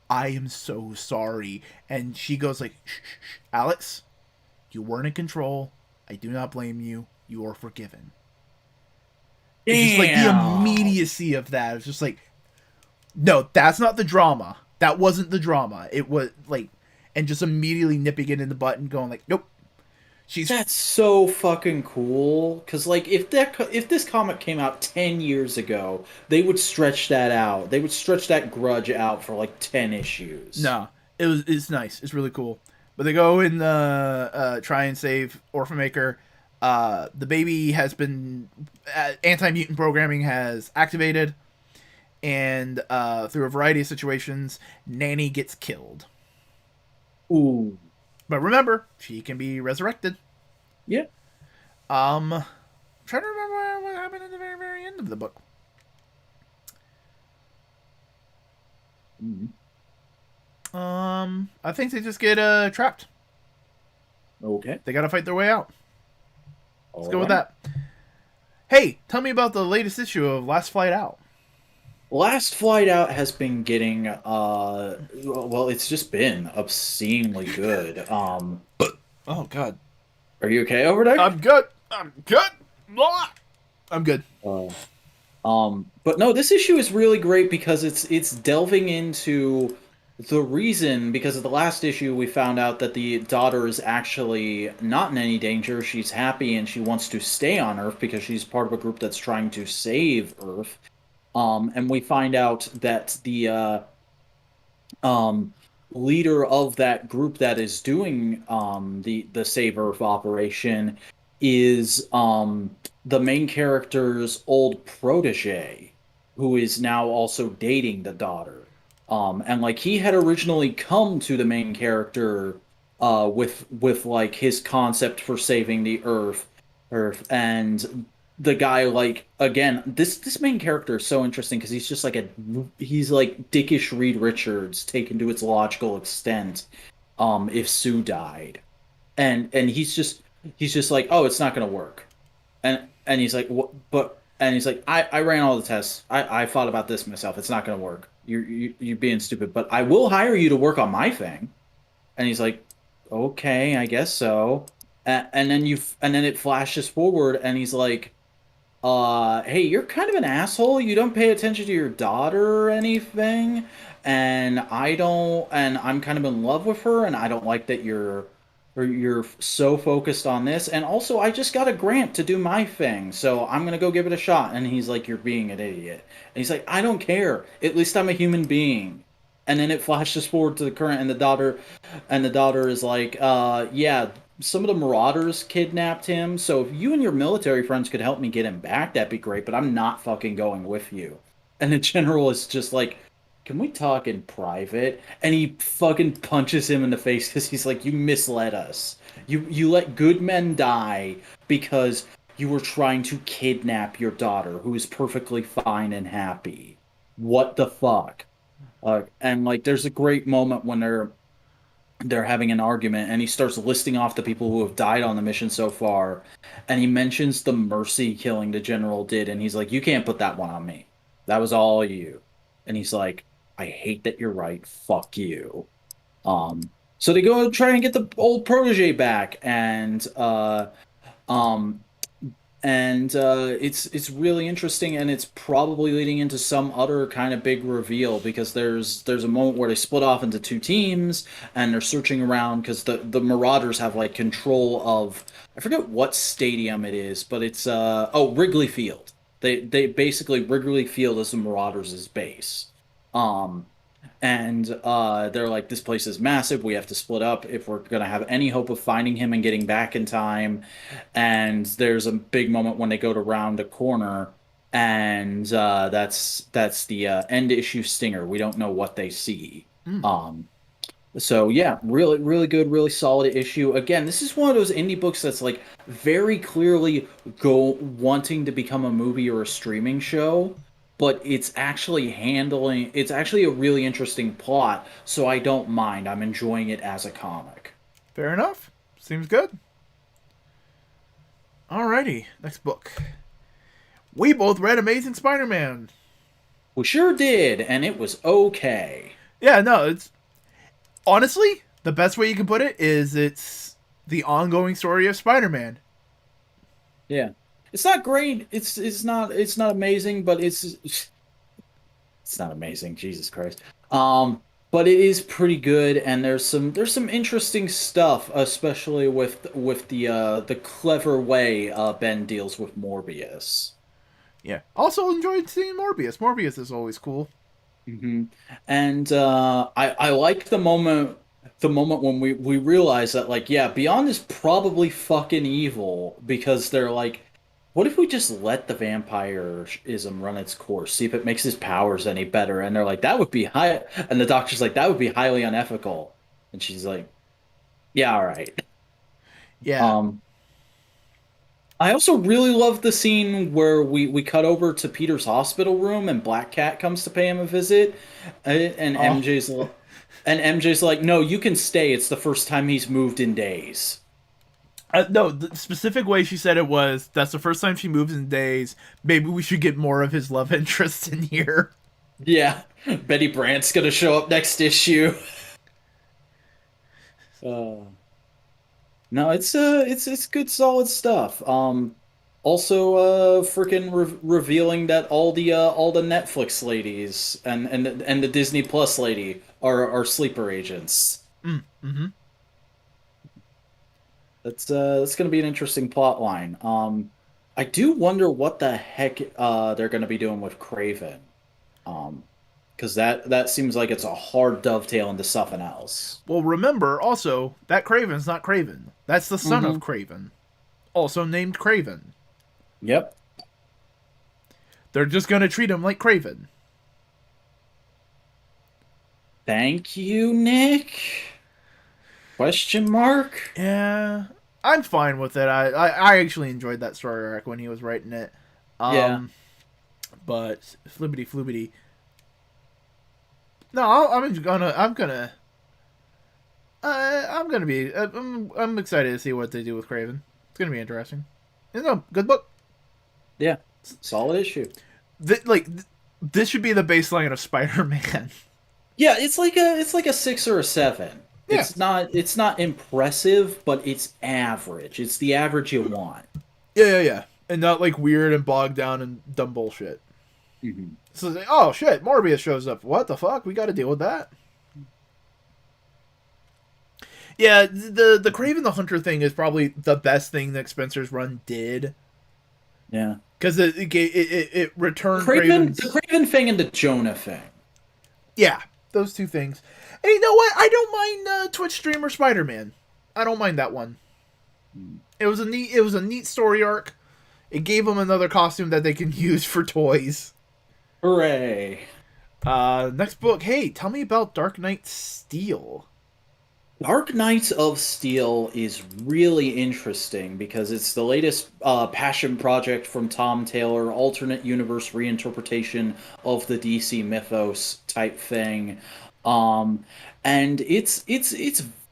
I am so sorry. And she goes like, shh, shh, shh. Alex, you weren't in control. I do not blame you. You are forgiven. It's just like the Damn. immediacy of that. It's just like, no, that's not the drama. That wasn't the drama. It was like, and just immediately nipping it in the butt and going like, nope. She's That's so fucking cool. Cause like if this comic came out 10 years ago, they would stretch that out. They would stretch that grudge out for like 10 issues. nah. It's nice. It's really cool. But they go and try and save Orphan Maker. The baby has been anti mutant programming has activated, and through a variety of situations, Nanny gets killed. Ooh. But remember, she can be resurrected. Yeah. I'm trying to remember what happened at the very, very end of the book. Mhm. I think they just get trapped. Okay. They gotta fight their way out. Let's All go with right. that. Hey, tell me about the latest issue of Last Flight Out. Last Flight Out has been getting well, it's just been obscenely good. Oh God, Are you okay over there? I'm good. I'm good. Blah. I'm good. Uh, but no, this issue is really great because it's delving into the reason because of the last issue we found out that the daughter is actually not in any danger. She's happy and she wants to stay on Earth because she's part of a group that's trying to save Earth. And we find out that the um leader of that group that is doing the Save Earth operation is the main character's old protege, who is now also dating the daughter. And like he had originally come to the main character with like his concept for saving the Earth, and the guy like again this main character is so interesting because he's just like he's like dickish Reed Richards taken to its logical extent. If Sue died, and he's just like, oh, it's not gonna work, and he's like, what? But and he's like, I ran all the tests. I thought about this myself. It's not gonna work. You're being stupid. But I will hire you to work on my thing. And he's like, okay, I guess so. And then it flashes forward, and he's like, hey, you're kind of an asshole. You don't pay attention to your daughter or anything, and I'm kind of in love with her, and I don't like that you're so focused on this. And also, I just got a grant to do my thing, so I'm gonna go give it a shot. And he's like, you're being an idiot. And he's like, I don't care. At least I'm a human being. And then it flashes forward to the current, and the daughter is like, yeah, some of the Marauders kidnapped him. So if you and your military friends could help me get him back, that'd be great. But I'm not fucking going with you. And the general is just like, can we talk in private? And he fucking punches him in the face because he's like, you misled us. You let good men die because you were trying to kidnap your daughter, who is perfectly fine and happy. What the fuck? And like, there's a great moment when they're having an argument, and he starts listing off the people who have died on the mission so far, and he mentions the mercy killing the general did, and he's like, you can't put that one on me. That was all you. And he's like, I hate that you're right. Fuck you. So they go and try and get the old protege back, um it's really interesting, and it's probably leading into some other kind of big reveal because there's a moment where they split off into two teams, and they're searching around because the Marauders have like control of, I forget what stadium it is, but it's Wrigley Field. They basically, Wrigley Field is the Marauders' base. Um And they're like, this place is massive. We have to split up if we're going to have any hope of finding him and getting back in time. And there's a big moment when they go to round a corner, and that's the end issue stinger. We don't know what they see. Mm, Um, so yeah, really, really good, really solid issue. Again, this is one of those indie books that's like very clearly go wanting to become a movie or a streaming show, but it's actually a really interesting plot, so I don't mind. I'm enjoying it as a comic. fair enough. Seems good. Alrighty, next book. We both read Amazing Spider-Man. We sure did, and it was okay. Yeah, no, it's honestly the best way you can put it is it's the ongoing story of Spider-Man. Yeah. It's not great. It's not amazing, but it's not amazing, Jesus Christ. But it is pretty good, and there's some interesting stuff, especially with the clever way Ben deals with Morbius. Yeah. Also enjoyed seeing Morbius. Morbius is always cool. hmm And I like the moment when we realize that, like, yeah, Beyond is probably fucking evil, because they're like, what if we just let the vampirism run its course, see if it makes his powers any better? And they're like, that would be high. And the doctor's like, that would be highly unethical. And she's like, yeah, all right. Yeah. Um, I also really love the scene where we cut over to Peter's hospital room and Black Cat comes to pay him a visit, and Oh. MJ's like, no, you can stay. It's the first time he's moved in days. No, the specific way she said it was that's the first time she moves in days. Maybe we should get more of his love interest in here. Yeah, Betty Brant's gonna show up next issue. Uh, no, it's good, solid stuff. Also, freaking revealing that all the Netflix ladies and the Disney Plus lady are sleeper agents. Mm-hmm. That's gonna be an interesting plot line. I do wonder what the heck they're gonna be doing with Craven. Um, because that seems like it's a hard dovetail into something else. Well, remember also that Craven's not Craven. That's the son Mm-hmm. of Craven, also named Craven. Yep. They're just gonna treat him like Craven. Thank you, Nick. Question mark? Yeah, I'm fine with it. I actually enjoyed that story arc when he was writing it. Yeah. Um, but flibbity floobity. No, I'm gonna be. I'm excited to see what they do with Craven. It's gonna be interesting. It's a good book. Yeah. Solid issue. This should be the baseline of Spider-Man. Yeah, it's like a 6 or a 7. Yeah, It's not impressive, but it's average. It's the average you want. yeah, and not like weird and bogged down and dumb bullshit. hmm So, it's like, oh shit, Morbius shows up. What the fuck? We got to deal with that. Yeah, the Craven the Hunter thing is probably the best thing that Spencer's run did Yeah. because it returned Craven, Craven's. the Craven thing and the Jonah thing. Yeah, those two things. And you know what? I don't mind Twitch streamer Spider-Man. I don't mind that one. It was a neat story arc. It gave him another costume that they can use for toys. Hooray. Next book. Hey, tell me about Dark Knight Steel. Dark Knights of Steel is really interesting because it's the latest passion project from Tom Taylor, alternate universe reinterpretation of the DC mythos type thing. Um, and it's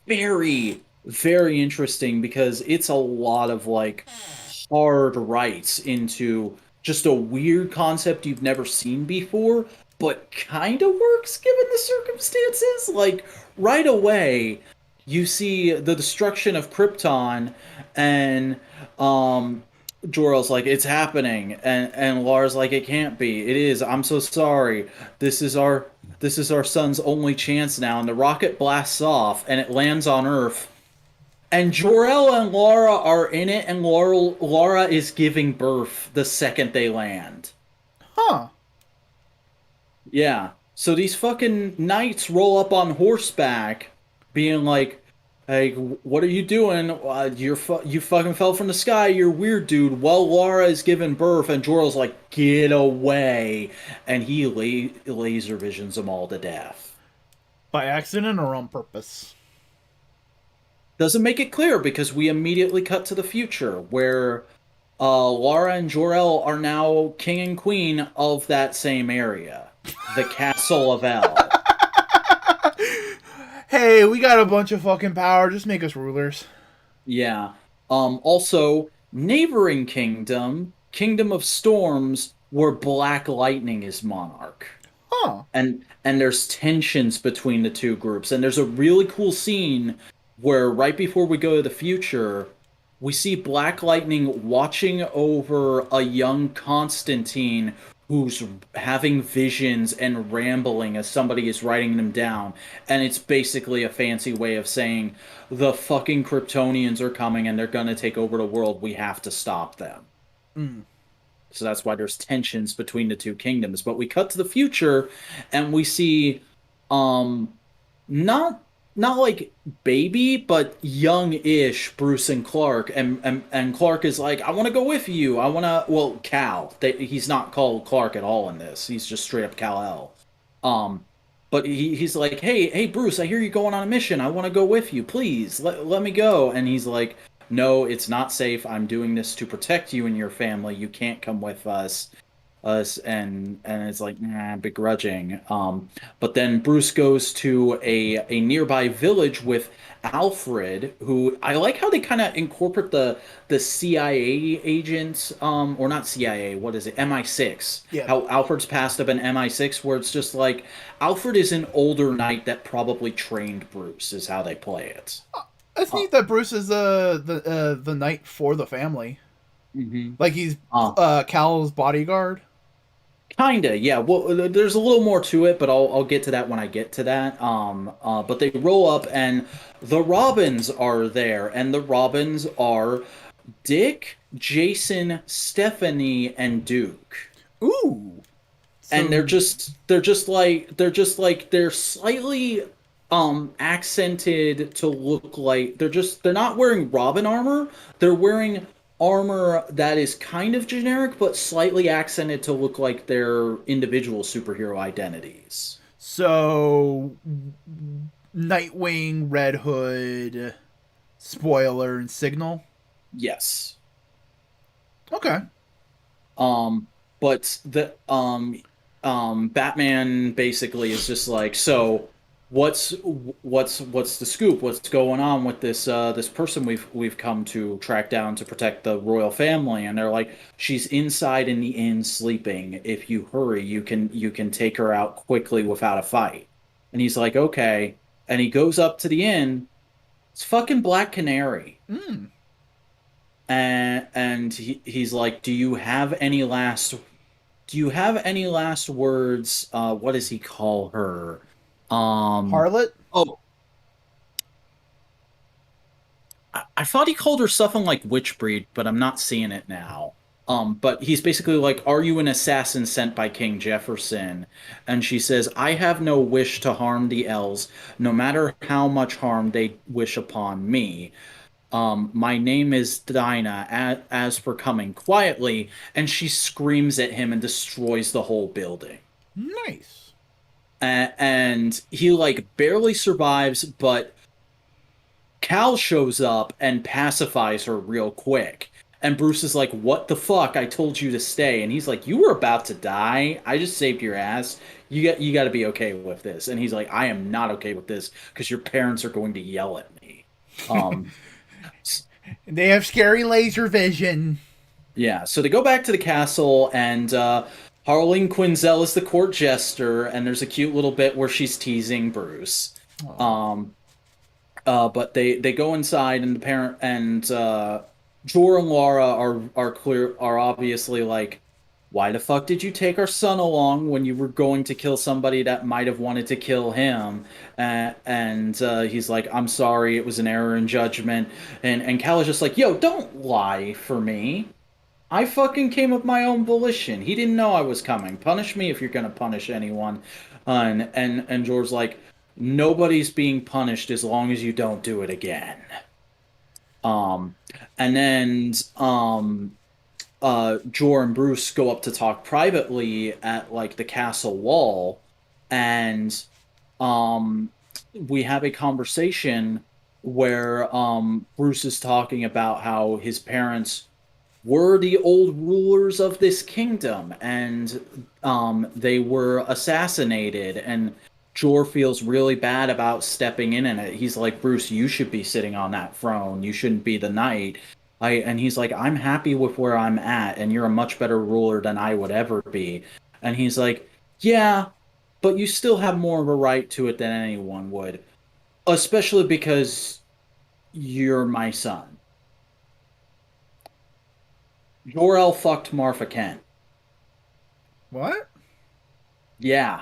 very, very interesting because it's a lot of like hard rights into just a weird concept you've never seen before, but kind of works given the circumstances. Like right away, you see the destruction of Krypton, and Jor-El's like, it's happening, and Lara's like, it can't be. It is. I'm so sorry. This is our son's only chance now. And the rocket blasts off, and it lands on Earth. And Jor-El and Lara are in it, and Lara is giving birth the second they land. Huh. Yeah. So these fucking knights roll up on horseback, being like, "Hey, what are you doing? You fucking fell from the sky. You're weird, dude." Well, Laura is giving birth, and Jorah's like, "Get away!" And he laser visions them all to death. By accident or on purpose? Doesn't make it clear because we immediately cut to the future where Laura and Jor-El are now king and queen of that same area, the Castle of El. Hey, we got a bunch of fucking power. Just make us rulers. Yeah. Also, neighboring kingdom, Kingdom of Storms, where Black Lightning is monarch. Huh. And there's tensions between the two groups. And there's a really cool scene where right before we go to the future, we see Black Lightning watching over a young Constantine who's having visions and rambling as somebody is writing them down. And it's basically a fancy way of saying the fucking Kryptonians are coming and they're gonna take over the world. We have to stop them. Mm. So that's why there's tensions between the two kingdoms. But we cut to the future and we see um not not like baby, but young-ish Bruce and Clark, and Clark is like, I want to go with you. I want to. Well, Cal. He's not called Clark at all in this. He's just straight up Kal-El. But he's like, hey, Bruce, I hear you going on a mission. I want to go with you. Please let me go. And he's like, no, it's not safe. I'm doing this to protect you and your family. You can't come with us, and it's like, nah, begrudging. But then Bruce goes to a nearby village with Alfred, who I like how they kind of incorporate the CIA agents, or not CIA, what is it, MI6, Yeah. how Alfred's passed up an MI6, where it's just like Alfred is an older knight that probably trained Bruce is how they play it. It's uh, neat that Bruce is the knight for the family. mhm. Like he's uh, Cal's bodyguard. Kinda, yeah. Well, there's a little more to it, but I'll get to that when I get to that. But they roll up and the Robins are there, and the Robins are Dick, Jason, Stephanie, and Duke. Ooh. And So they're slightly accented to look like they're not wearing Robin armor. They're wearing armor that is kind of generic but slightly accented to look like their individual superhero identities. so Nightwing, Red Hood, Spoiler, and Signal. Yes. Okay. But the Batman basically is just like, so what's the scoop? What's going on with this person we've come to track down to protect the royal family? And they're like, she's inside in the inn sleeping. If you hurry, you can take her out quickly without a fight. And he's like, okay. And he goes up to the inn. It's fucking Black Canary. Mm. And he's like, do you have any last words? What does he call her? Harlot. Oh, I thought he called her something like Witchbreed, but I'm not seeing it now. But he's basically like, are you an assassin sent by King Jefferson? And she says, I have no wish to harm the elves, no matter how much harm they wish upon me. My name is Dinah, as for coming quietly, and she screams at him and destroys the whole building. Nice. And he like barely survives, but Cal shows up and pacifies her real quick. And Bruce is like, "What the fuck? I told you to stay." And he's like, "You were about to die. I just saved your ass. You got to be okay with this." And he's like, "I am not okay with this because your parents are going to yell at me." Um, They have scary laser vision. Yeah, so they go back to the castle, and Harleen Quinzel is the court jester, and there's a cute little bit where she's teasing Bruce. Aw. Um, but they go inside, and the parent and Jor and Laura are obviously like, why the fuck did you take our son along when you were going to kill somebody that might have wanted to kill him? And he's like, I'm sorry, it was an error in judgment. And Cal is just like, yo, don't lie for me. I fucking came of my own volition. He didn't know I was coming. Punish me if you're gonna punish anyone. And Jor's like, nobody's being punished as long as you don't do it again. Um, and then Jor and Bruce go up to talk privately at like the castle wall, and um, we have a conversation where Bruce is talking about how his parents were the old rulers of this kingdom, and they were assassinated, and Jor feels really bad about stepping in it. He's like, Bruce, you should be sitting on that throne. You shouldn't be the knight. And he's like, I'm happy with where I'm at, and you're a much better ruler than I would ever be. And he's like, yeah, but you still have more of a right to it than anyone would, especially because you're my son. Jor-El fucked Martha Kent. What? Yeah.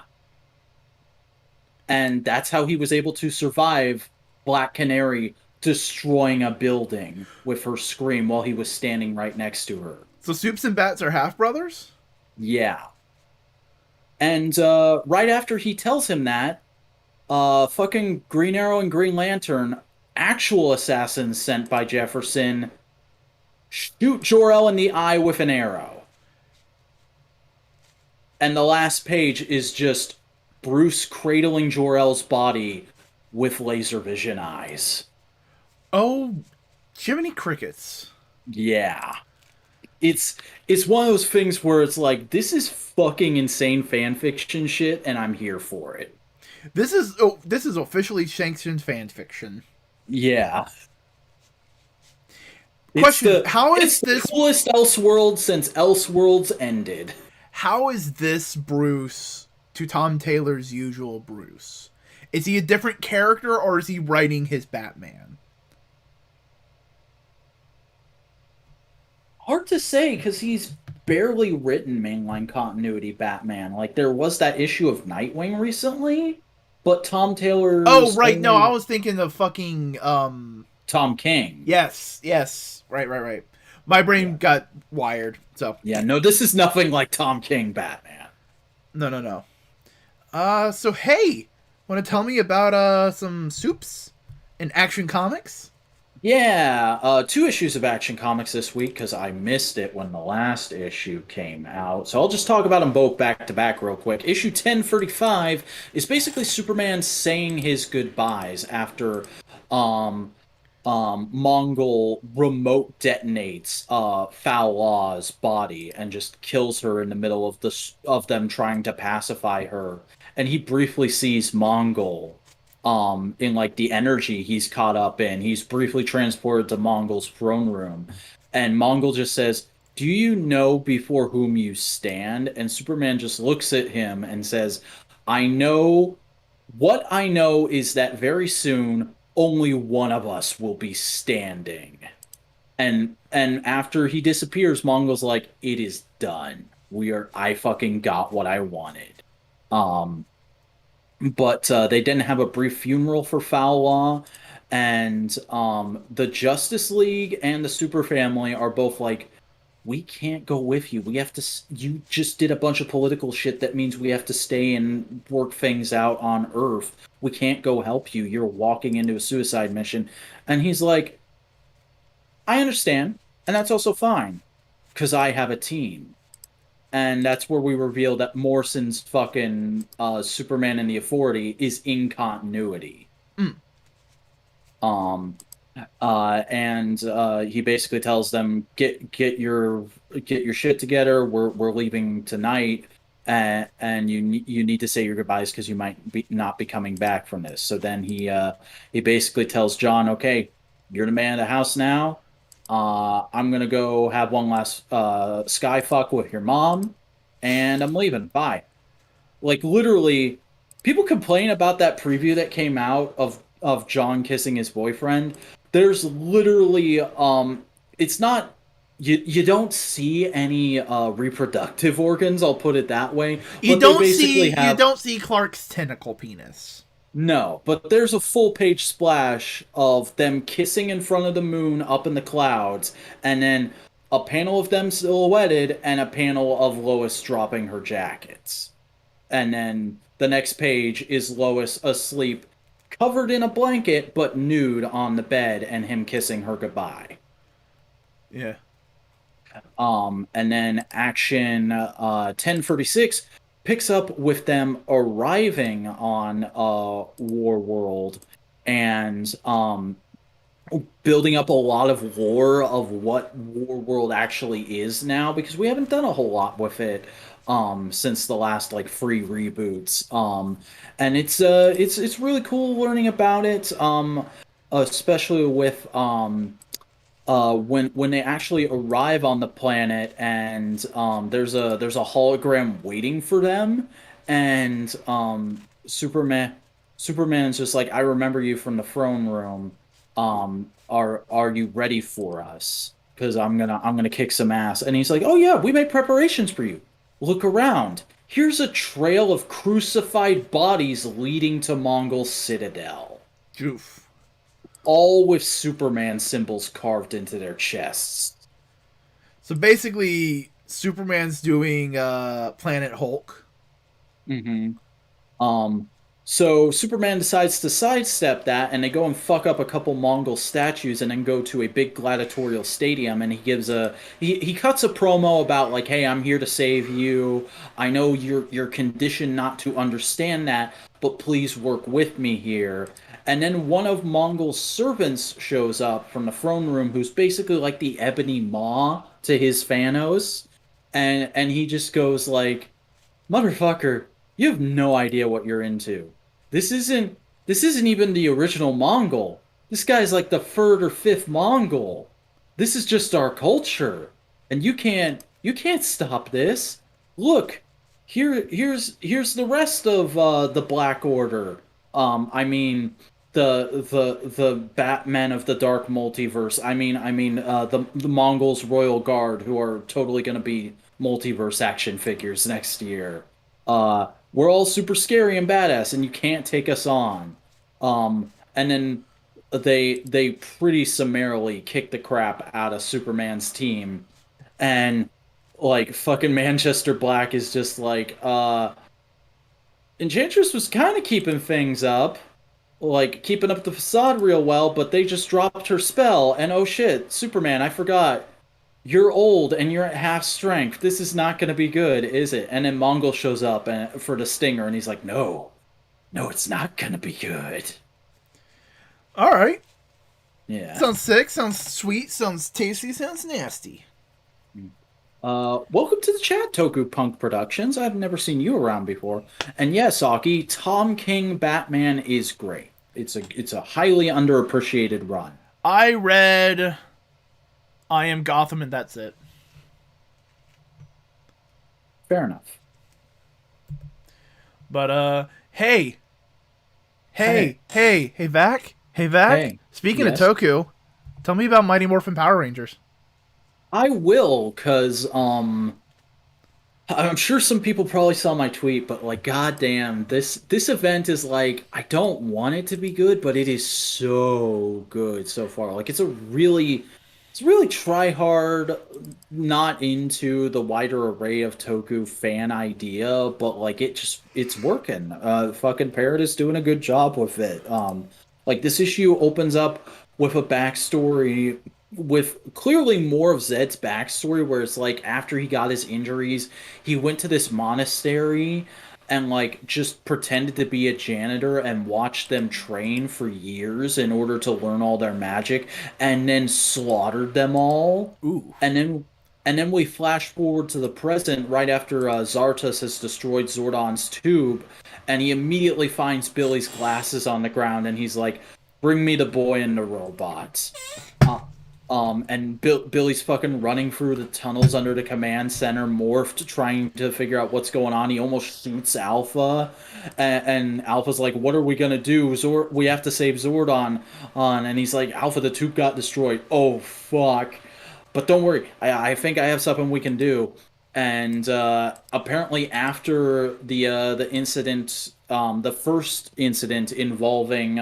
And that's how he was able to survive Black Canary destroying a building with her scream while he was standing right next to her. So Soups and Bats are half brothers? Yeah. And right after he tells him that, fucking Green Arrow and Green Lantern, actual assassins sent by Jefferson, shoot Jor-El in the eye with an arrow. And the last page is just Bruce cradling Jor-El's body with laser vision eyes. Oh, Jiminy Crickets. Yeah. It's one of those things where it's like, this is fucking insane fan fiction shit, and I'm here for it. This is officially sanctioned fan fiction. Yeah. Question: How it's is the this coolest Elseworld since Elseworlds ended. How is this Bruce to Tom Taylor's usual Bruce? Is he a different character, or is he writing his Batman? Hard to say, because he's barely written mainline continuity Batman. Like, there was that issue of Nightwing recently, but Tom Taylor's Oh, right. No, I only was thinking of fucking Tom King. Yes. Right. My brain Yeah. got wired. So Yeah, no, this is nothing like Tom King Batman. no. So hey, want to tell me about some soups in Action Comics? Yeah, 2 issues of Action Comics this week because I missed it when the last issue came out. So I'll just talk about them both back to back real quick. Issue 1035 is basically Superman saying his goodbyes after um Mongol remote detonates Foul Law's body and just kills her in the middle of of them trying to pacify her. And he briefly sees Mongol in like the energy he's caught up in. He's briefly transported to Mongol's throne room, and Mongol just says, "Do you know before whom you stand?" And Superman just looks at him and says, "I know. What I know is that very soon only one of us will be standing." And after he disappears, Mongol's like, "It is done. I fucking got what I wanted." Um but they didn't have a brief funeral for Foul Law, and the Justice League and the Super Family are both like, we can't go with you. We have to. You just did a bunch of political shit that means we have to stay and work things out on Earth. We can't go help you. You're walking into a suicide mission. And he's like, I understand, and that's also fine, because I have a team. And that's where we reveal that Morrison's fucking Superman and the Authority is in continuity. Mm. And he basically tells them, get your shit together. We're leaving tonight, and you need to say your goodbyes because you might not be coming back from this. So then he basically tells John, okay, you're the man of the house now. I'm gonna go have one last sky fuck with your mom, and I'm leaving. Bye. Like, literally, people complain about that preview that came out of John kissing his boyfriend. There's literally it's not, you don't see any reproductive organs, I'll put it that way. But they basically have, you don't see Clark's tentacle penis. no, but there's a full page splash of them kissing in front of the moon up in the clouds, and then a panel of them silhouetted and a panel of Lois dropping her jackets. And then the next page is Lois asleep, covered in a blanket, but nude on the bed, and him kissing her goodbye. Yeah. And then action 1046 picks up with them arriving on War World and building up a lot of lore of what War World actually is now, because we haven't done a whole lot with it since the last like free reboots. And it's really cool learning about it, especially with when they actually arrive on the planet, and there's a hologram waiting for them, and Superman's just like, I remember you from the throne room. Are you ready for us? Because I'm gonna kick some ass. And he's like, oh yeah, we made preparations for you. Look around. Here's a trail of crucified bodies leading to Mongol Citadel, Oof. all with Superman symbols carved into their chests. So basically, Superman's doing Planet Hulk. Mm-hmm. Um, so Superman decides to sidestep that, and they go and fuck up a couple Mongol statues, and then go to a big gladiatorial stadium, and he cuts a promo about like, hey, I'm here to save you. I know you're conditioned not to understand that, but please work with me here. And then one of Mongol's servants shows up from the throne room, who's basically like the Ebony Maw to his Thanos, and he just goes like, motherfucker, you have no idea what you're into. This isn't this isn't even the original Mongol. This guy's like the third or fifth Mongol. This is just our culture. And you can't stop this. Look, here's the rest of the Black Order. I mean the Batman of the Dark Multiverse. I mean the Mongols Royal Guard, who are totally going to be multiverse action figures next year. We're all super scary and badass, and you can't take us on. And then they pretty summarily kick the crap out of Superman's team, and like fucking Manchester Black is just like, Enchantress was kind of keeping things up, like keeping up the facade real well, but they just dropped her spell, and oh shit, Superman, I forgot. You're old and you're at half strength. This is not going to be good, is it? And then Mongol shows up for the stinger, and he's like, no, no, it's not going to be good. All right. Yeah. Sounds sick. Sounds sweet. Sounds tasty. Sounds nasty. Welcome to the chat, Toku Punk Productions. I've never seen you around before. And yes, Aki, Tom King Batman is great. It's a highly underappreciated run. I read I Am Gotham, and that's it. Fair enough. But hey, Vac. Hey, Vac. Hey, Speaking yes. of Toku, tell me about Mighty Morphin Power Rangers. I will, cause I'm sure some people probably saw my tweet, but like, goddamn, this event is like, I don't want it to be good, but it is so good so far. Like, it's really try hard, not into the wider array of Toku fan idea, but like it's working. Fucking Parrot is doing a good job with it. Like this issue opens up with a backstory, with clearly more of Zed's backstory, where it's like after he got his injuries, he went to this monastery and like just pretended to be a janitor and watched them train for years in order to learn all their magic, and then slaughtered them all. Ooh. And then we flash forward to the present right after Zartus has destroyed Zordon's tube, and he immediately finds Billy's glasses on the ground, and he's like, "Bring me the boy and the robot." Uh, and Billy's fucking running through the tunnels under the command center, morphed, trying to figure out what's going on. He almost shoots Alpha, and Alpha's like, "What are we gonna do? We have to save Zordon." And he's like, "Alpha, the tube got destroyed." Oh fuck! But don't worry, I think I have something we can do. And apparently, after the incident, the first incident involving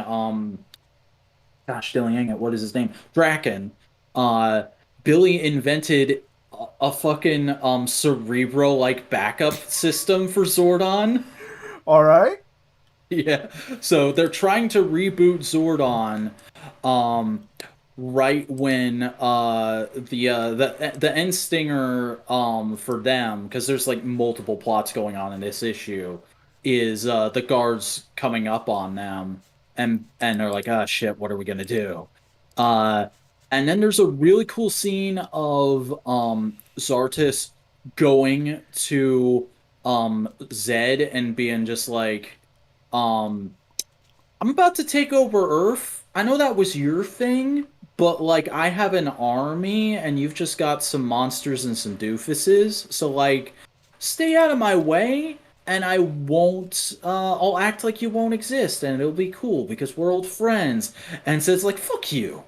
gosh dang it, what is his name? Draken. Uh, Billy invented a fucking Cerebro like backup system for Zordon. All right. Yeah. So they're trying to reboot Zordon, um, right when the end stinger for them, because there's like multiple plots going on in this issue, is the guards coming up on them, and they're like, ah, shit, what are we gonna do? Uh, and then there's a really cool scene of Zartus going to Zed and being just like, um, I'm about to take over Earth. I know that was your thing, but like I have an army and you've just got some monsters and some doofuses. So like stay out of my way and I won't I'll act like you won't exist and it'll be cool because we're old friends. And so it's like fuck you.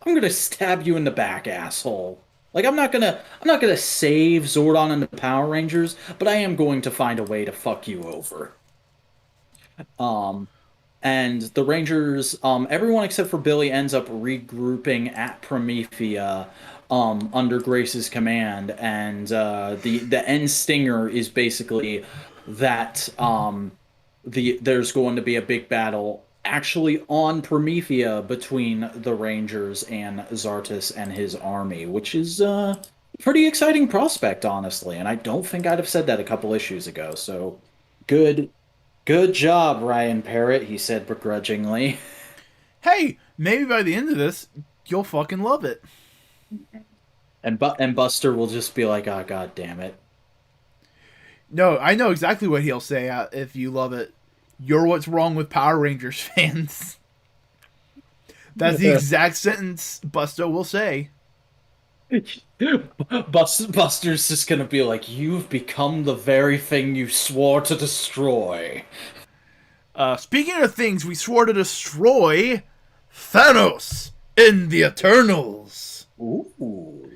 I'm gonna stab you in the back, asshole. Like I'm not gonna save Zordon and the Power Rangers, but I am going to find a way to fuck you over. Um and the Rangers, everyone except for Billy ends up regrouping at Promethea, under Grace's command, and the end stinger is basically that there's going to be a big battle actually on Promethea between the Rangers and Zartus and his army, which is pretty exciting prospect, honestly. And I don't think I'd have said that a couple issues ago. So good Good job, Ryan Parrott, he said begrudgingly. Hey, maybe by the end of this, you'll fucking love it. And Buster will just be like, "Oh god damn it." No, I know exactly what he'll say if you love it. You're what's wrong with Power Rangers fans. That's the exact sentence Busto will say. Buster's just gonna be like, "You've become the very thing you swore to destroy." Speaking of things we swore to destroy, Thanos in the Eternals. Ooh.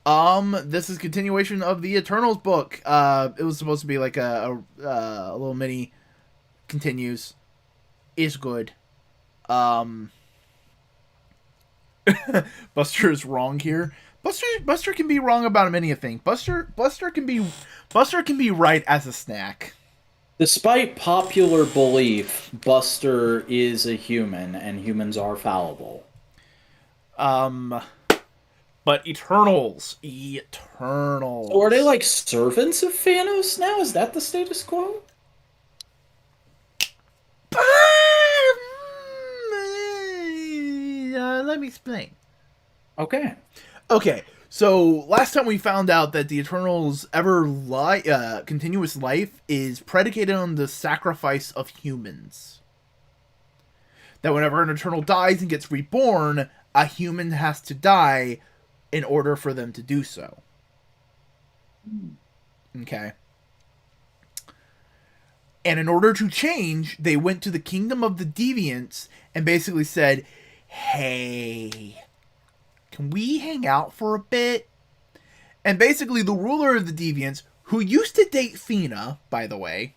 This is continuation of the Eternals book. It was supposed to be like a little mini continues. It's good. Buster is wrong here. Buster can be wrong about many a thing. Buster can be right as a snack. Despite popular belief, Buster is a human and humans are fallible. Um, but Eternals. So are they like servants of Thanos now? Is that the status quo? Let me explain. Okay. Okay, so last time we found out that the Eternals' continuous life is predicated on the sacrifice of humans. That whenever an Eternal dies and gets reborn, a human has to die in order for them to do so. Okay. And in order to change, they went to the Kingdom of the Deviants and basically said, hey, can we hang out for a bit? And basically the ruler of the Deviants, who used to date Fina, by the way,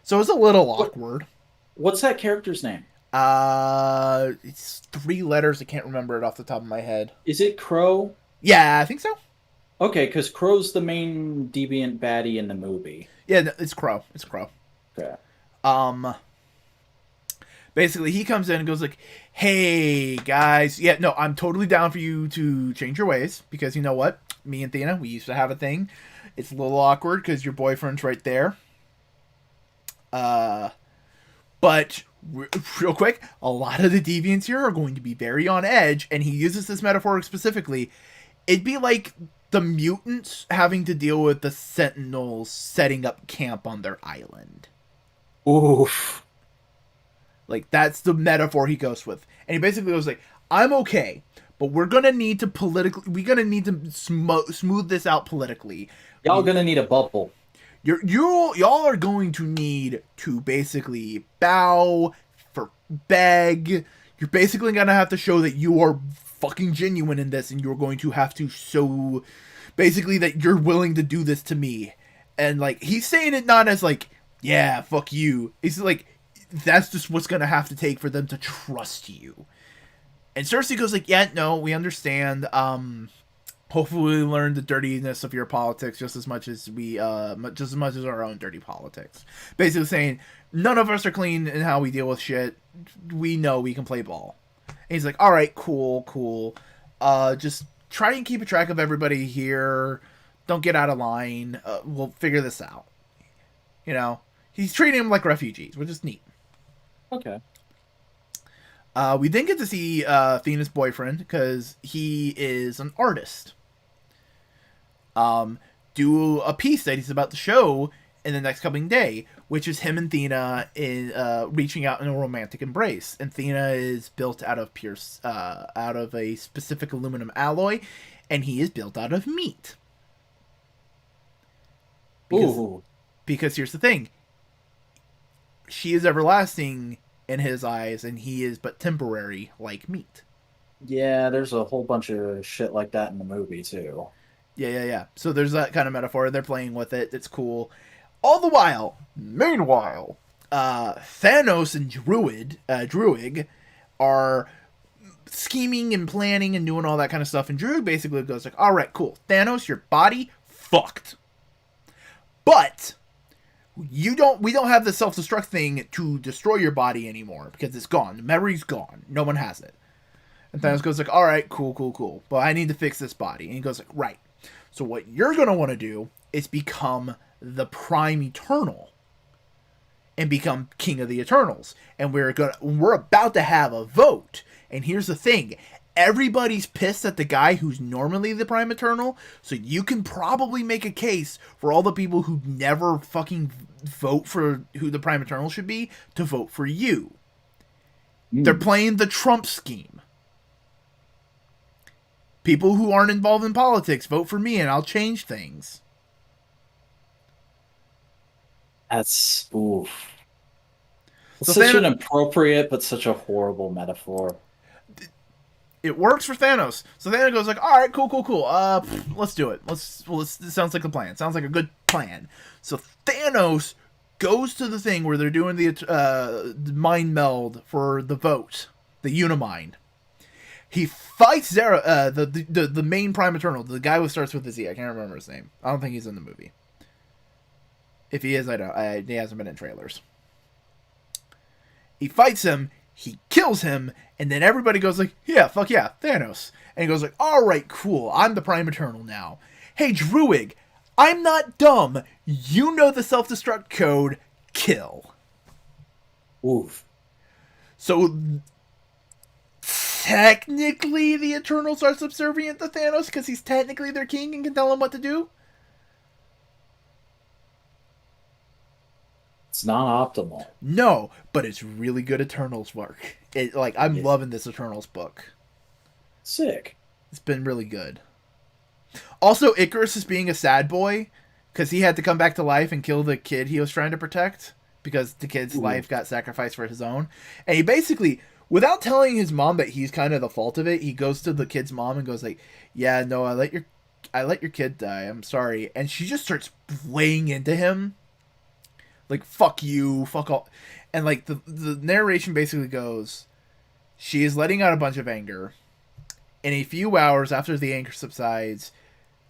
so it's a little awkward. What's that character's name? It's 3 letters. I can't remember it off the top of my head. Is it Crow? Yeah, I think so. Okay, because Crow's the main deviant baddie in the movie. Yeah, it's Crow. It's Crow. Okay. Basically, he comes in and goes like, hey, guys. Yeah, no, I'm totally down for you to change your ways. Because you know what? Me and Thena, we used to have a thing. It's a little awkward because your boyfriend's right there. But real quick, a lot of the deviants here are going to be very on edge. And he uses this metaphor specifically. It'd be like the mutants having to deal with the Sentinels setting up camp on their island. Oof. Like, that's the metaphor he goes with. And he basically goes like, I'm okay, but we're going to need to smooth this out politically. Y'all gonna need a bubble. Y'all are going to need to basically beg. You're basically going to have to show that you are fucking genuine in this, and you're going to have to show basically that you're willing to do this to me. And like, he's saying it not as like, yeah, fuck you. It's like, that's just what's gonna have to take for them to trust you. And Cersei goes like, yeah, no, we understand. Hopefully we learn the dirtiness of your politics just as much as just as much as our own dirty politics. Basically saying none of us are clean in how we deal with shit. We know we can play ball. And he's like, all right, cool, cool. Just try and keep a track of everybody here. Don't get out of line. We'll figure this out. You know, he's treating them like refugees, which is neat. Okay. We didn't get to see Athena's boyfriend because he is an artist. Do a piece that he's about to show in the next coming day, which is him and Athena in reaching out in a romantic embrace. And Athena is built out of out of a specific aluminum alloy, and he is built out of meat. Because here's the thing: she is everlasting in his eyes, and he is but temporary, like meat. Yeah, there's a whole bunch of shit like that in the movie too. Yeah. So there's that kind of metaphor. They're playing with it. It's cool. All the while, meanwhile, Thanos and Druig are scheming and planning and doing all that kind of stuff. And Druig basically goes like, all right, cool. Thanos, your body fucked. But we don't have the self-destruct thing to destroy your body anymore because it's gone. The memory's gone. No one has it. And Thanos goes like, all right, cool. But I need to fix this body. And he goes like, right. So what you're going to want to do is become the Prime Eternal and become King of the Eternals. And we're about to have a vote. And here's the thing. Everybody's pissed at the guy who's normally the Prime Eternal, so you can probably make a case for all the people who never fucking vote for who the Prime Eternal should be to vote for you. They're playing the Trump scheme. People who aren't involved in politics, vote for me and I'll change things. That's oof. So Such an appropriate but such a horrible metaphor. It works for Thanos. So Thanos goes like, all right, cool. Let's do it. It sounds like the plan. Sounds like a good plan. So Thanos goes to the thing where they're doing the mind meld for the vote, the Unimind. He fights Zara, the main Prime Eternal, the guy who starts with a Z. I can't remember his name. I don't think he's in the movie. If he is, I don't. He hasn't been in trailers. He fights him. He kills him, and then everybody goes like, yeah, fuck yeah, Thanos. And he goes like, all right, cool, I'm the Prime Eternal now. Hey, Druig, I'm not dumb. You know the self-destruct code. Kill. Oof. So technically the Eternals are subservient to Thanos because he's technically their king and can tell them what to do? It's not optimal. No, but it's really good Eternals work. I'm loving this Eternals book. Sick. It's been really good. Also, Icarus is being a sad boy because he had to come back to life and kill the kid he was trying to protect because the kid's life got sacrificed for his own. And he basically, without telling his mom that he's kind of the fault of it, he goes to the kid's mom and goes like, yeah, no, I let your kid die. I'm sorry. And she just starts laying into him. Like, fuck you, fuck all. And, like, the narration basically goes, she is letting out a bunch of anger. In a few hours after the anger subsides,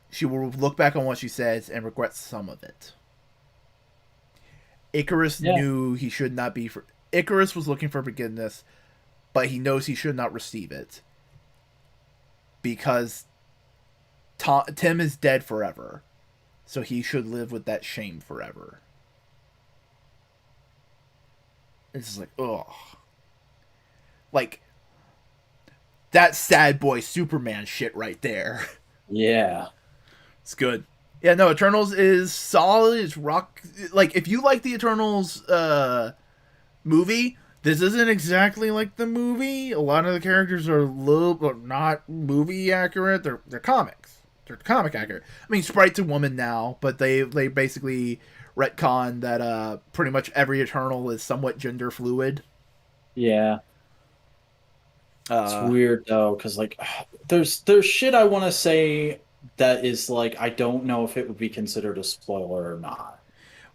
she will look back on what she says and regret some of it. Icarus knew he should not be... Icarus was looking for forgiveness, but he knows he should not receive it. Because Tim is dead forever. So he should live with that shame forever. It's just like, ugh. Like, that sad boy Superman shit right there. Yeah. It's good. Yeah, no, Eternals is solid. It's rock. Like, if you like the Eternals movie, this isn't exactly like the movie. A lot of the characters are not movie accurate. They're comics. They're comic accurate. I mean, Sprite's a woman now, but they basically retcon that pretty much every Eternal is somewhat gender fluid. Yeah. It's weird though, because like there's shit I want to say that is like I don't know if it would be considered a spoiler or not.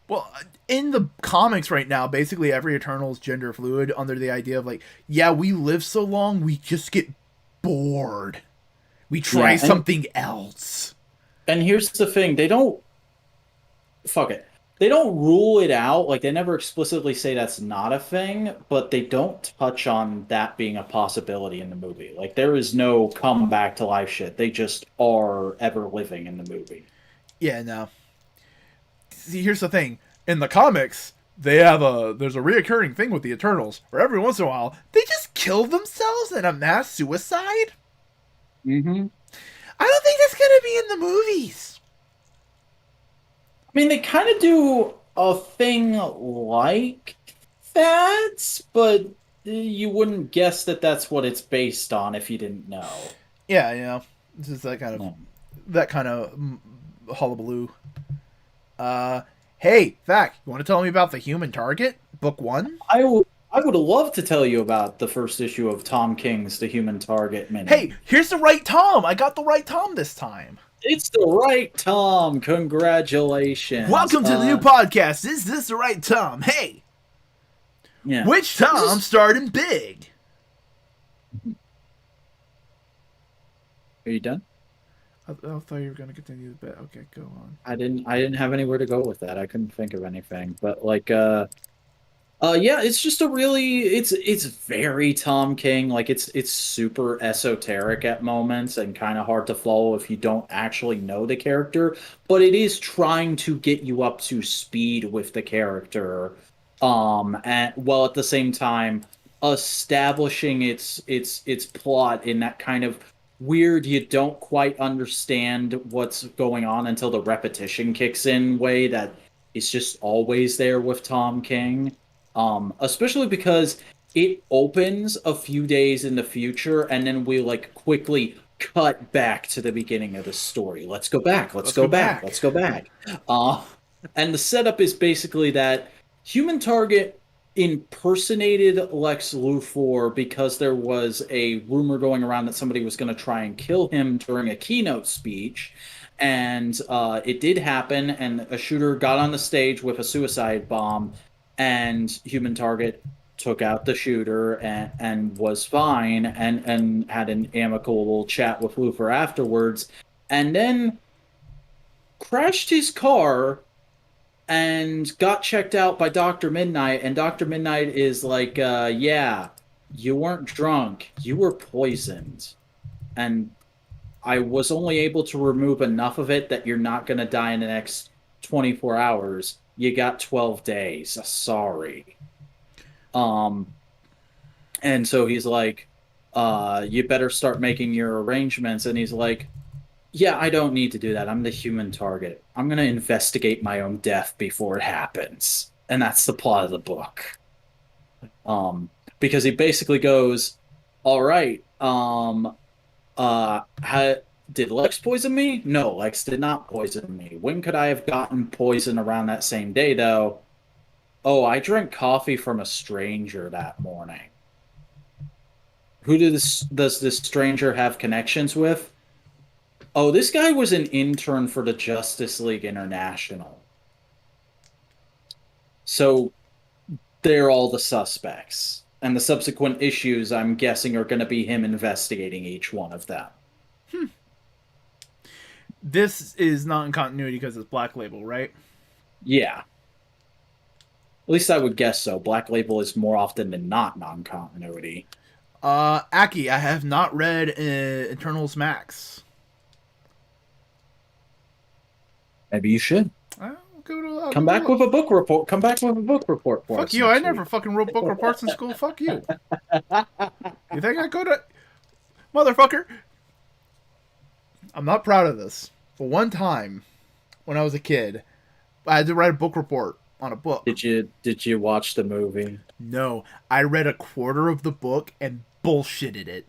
Well, in the comics right now, basically every Eternal is gender fluid under the idea of like, yeah, we live so long, we just get bored. We try Yeah, something else. and here's the thing, they don't fuck it. They don't rule it out. Like they never explicitly say that's not a thing, but they don't touch on that being a possibility in the movie. Like there is no come back to life shit. They just are ever living in the movie. Yeah, no. See, here's the thing. In the comics, there's a reoccurring thing with the Eternals, where every once in a while they just kill themselves in a mass suicide. Mm-hmm. I don't think that's gonna be in the movies. I mean, they kind of do a thing like that, but you wouldn't guess that that's what it's based on if you didn't know. Yeah, this is No. that kind of hullabaloo. Hey, Vac, you want to tell me about the Human Target, Book 1? I would love to tell you about the first issue of Tom King's The Human Target mini. Hey, here's the right Tom. I got the right Tom this time. It's the right Tom. Congratulations. Welcome to the new podcast. Is this the right Tom? Hey, Yeah. which Tom starting big? Are you done? I thought you were gonna continue the bit. Okay, go on. I didn't have anywhere to go with that. I couldn't think of anything. But like yeah, it's just a really it's very Tom King. Like it's super esoteric at moments and kind of hard to follow if you don't actually know the character, but it is trying to get you up to speed with the character. And while at the same time establishing its plot in that kind of weird, you don't quite understand what's going on until the repetition kicks in way that is just always there with Tom King. Especially because it opens a few days in the future and then we like quickly cut back to the beginning of the story. Let's go back. Let's go back. Let's go back. And the setup is basically that Human Target impersonated Lex Luthor because there was a rumor going around that somebody was going to try and kill him during a keynote speech. And it did happen, and a shooter got on the stage with a suicide bomb, and Human Target took out the shooter and was fine and had an amicable chat with Luthor afterwards, and then crashed his car and got checked out by Dr. Midnight, and Dr. Midnight is like, yeah, you weren't drunk, you were poisoned. And I was only able to remove enough of it that you're not going to die in the next 24 hours. You got 12 days. Sorry. And so he's like, you better start making your arrangements. And he's like, yeah, I don't need to do that. I'm the Human Target. I'm going to investigate my own death before it happens. And that's the plot of the book. Because he basically goes, all right, did Lex poison me? No, Lex did not poison me. When could I have gotten poison around that same day, though? Oh, I drank coffee from a stranger that morning. Who does this stranger have connections with? Oh, this guy was an intern for the Justice League International. So they're all the suspects. And the subsequent issues, I'm guessing, are going to be him investigating each one of them. This is not in continuity because it's Black Label, right? Yeah. At least I would guess so. Black Label is more often than not non-continuity. Aki, I have not read Eternals Max. Maybe you should. Come back with a book report. Come back with a book report for us. Fuck you, I never fucking wrote book reports in school. Fuck you. You think I could? Motherfucker. I'm not proud of this. But one time, when I was a kid, I had to write a book report on a book. Did you watch the movie? No. I read a quarter of the book and bullshitted it.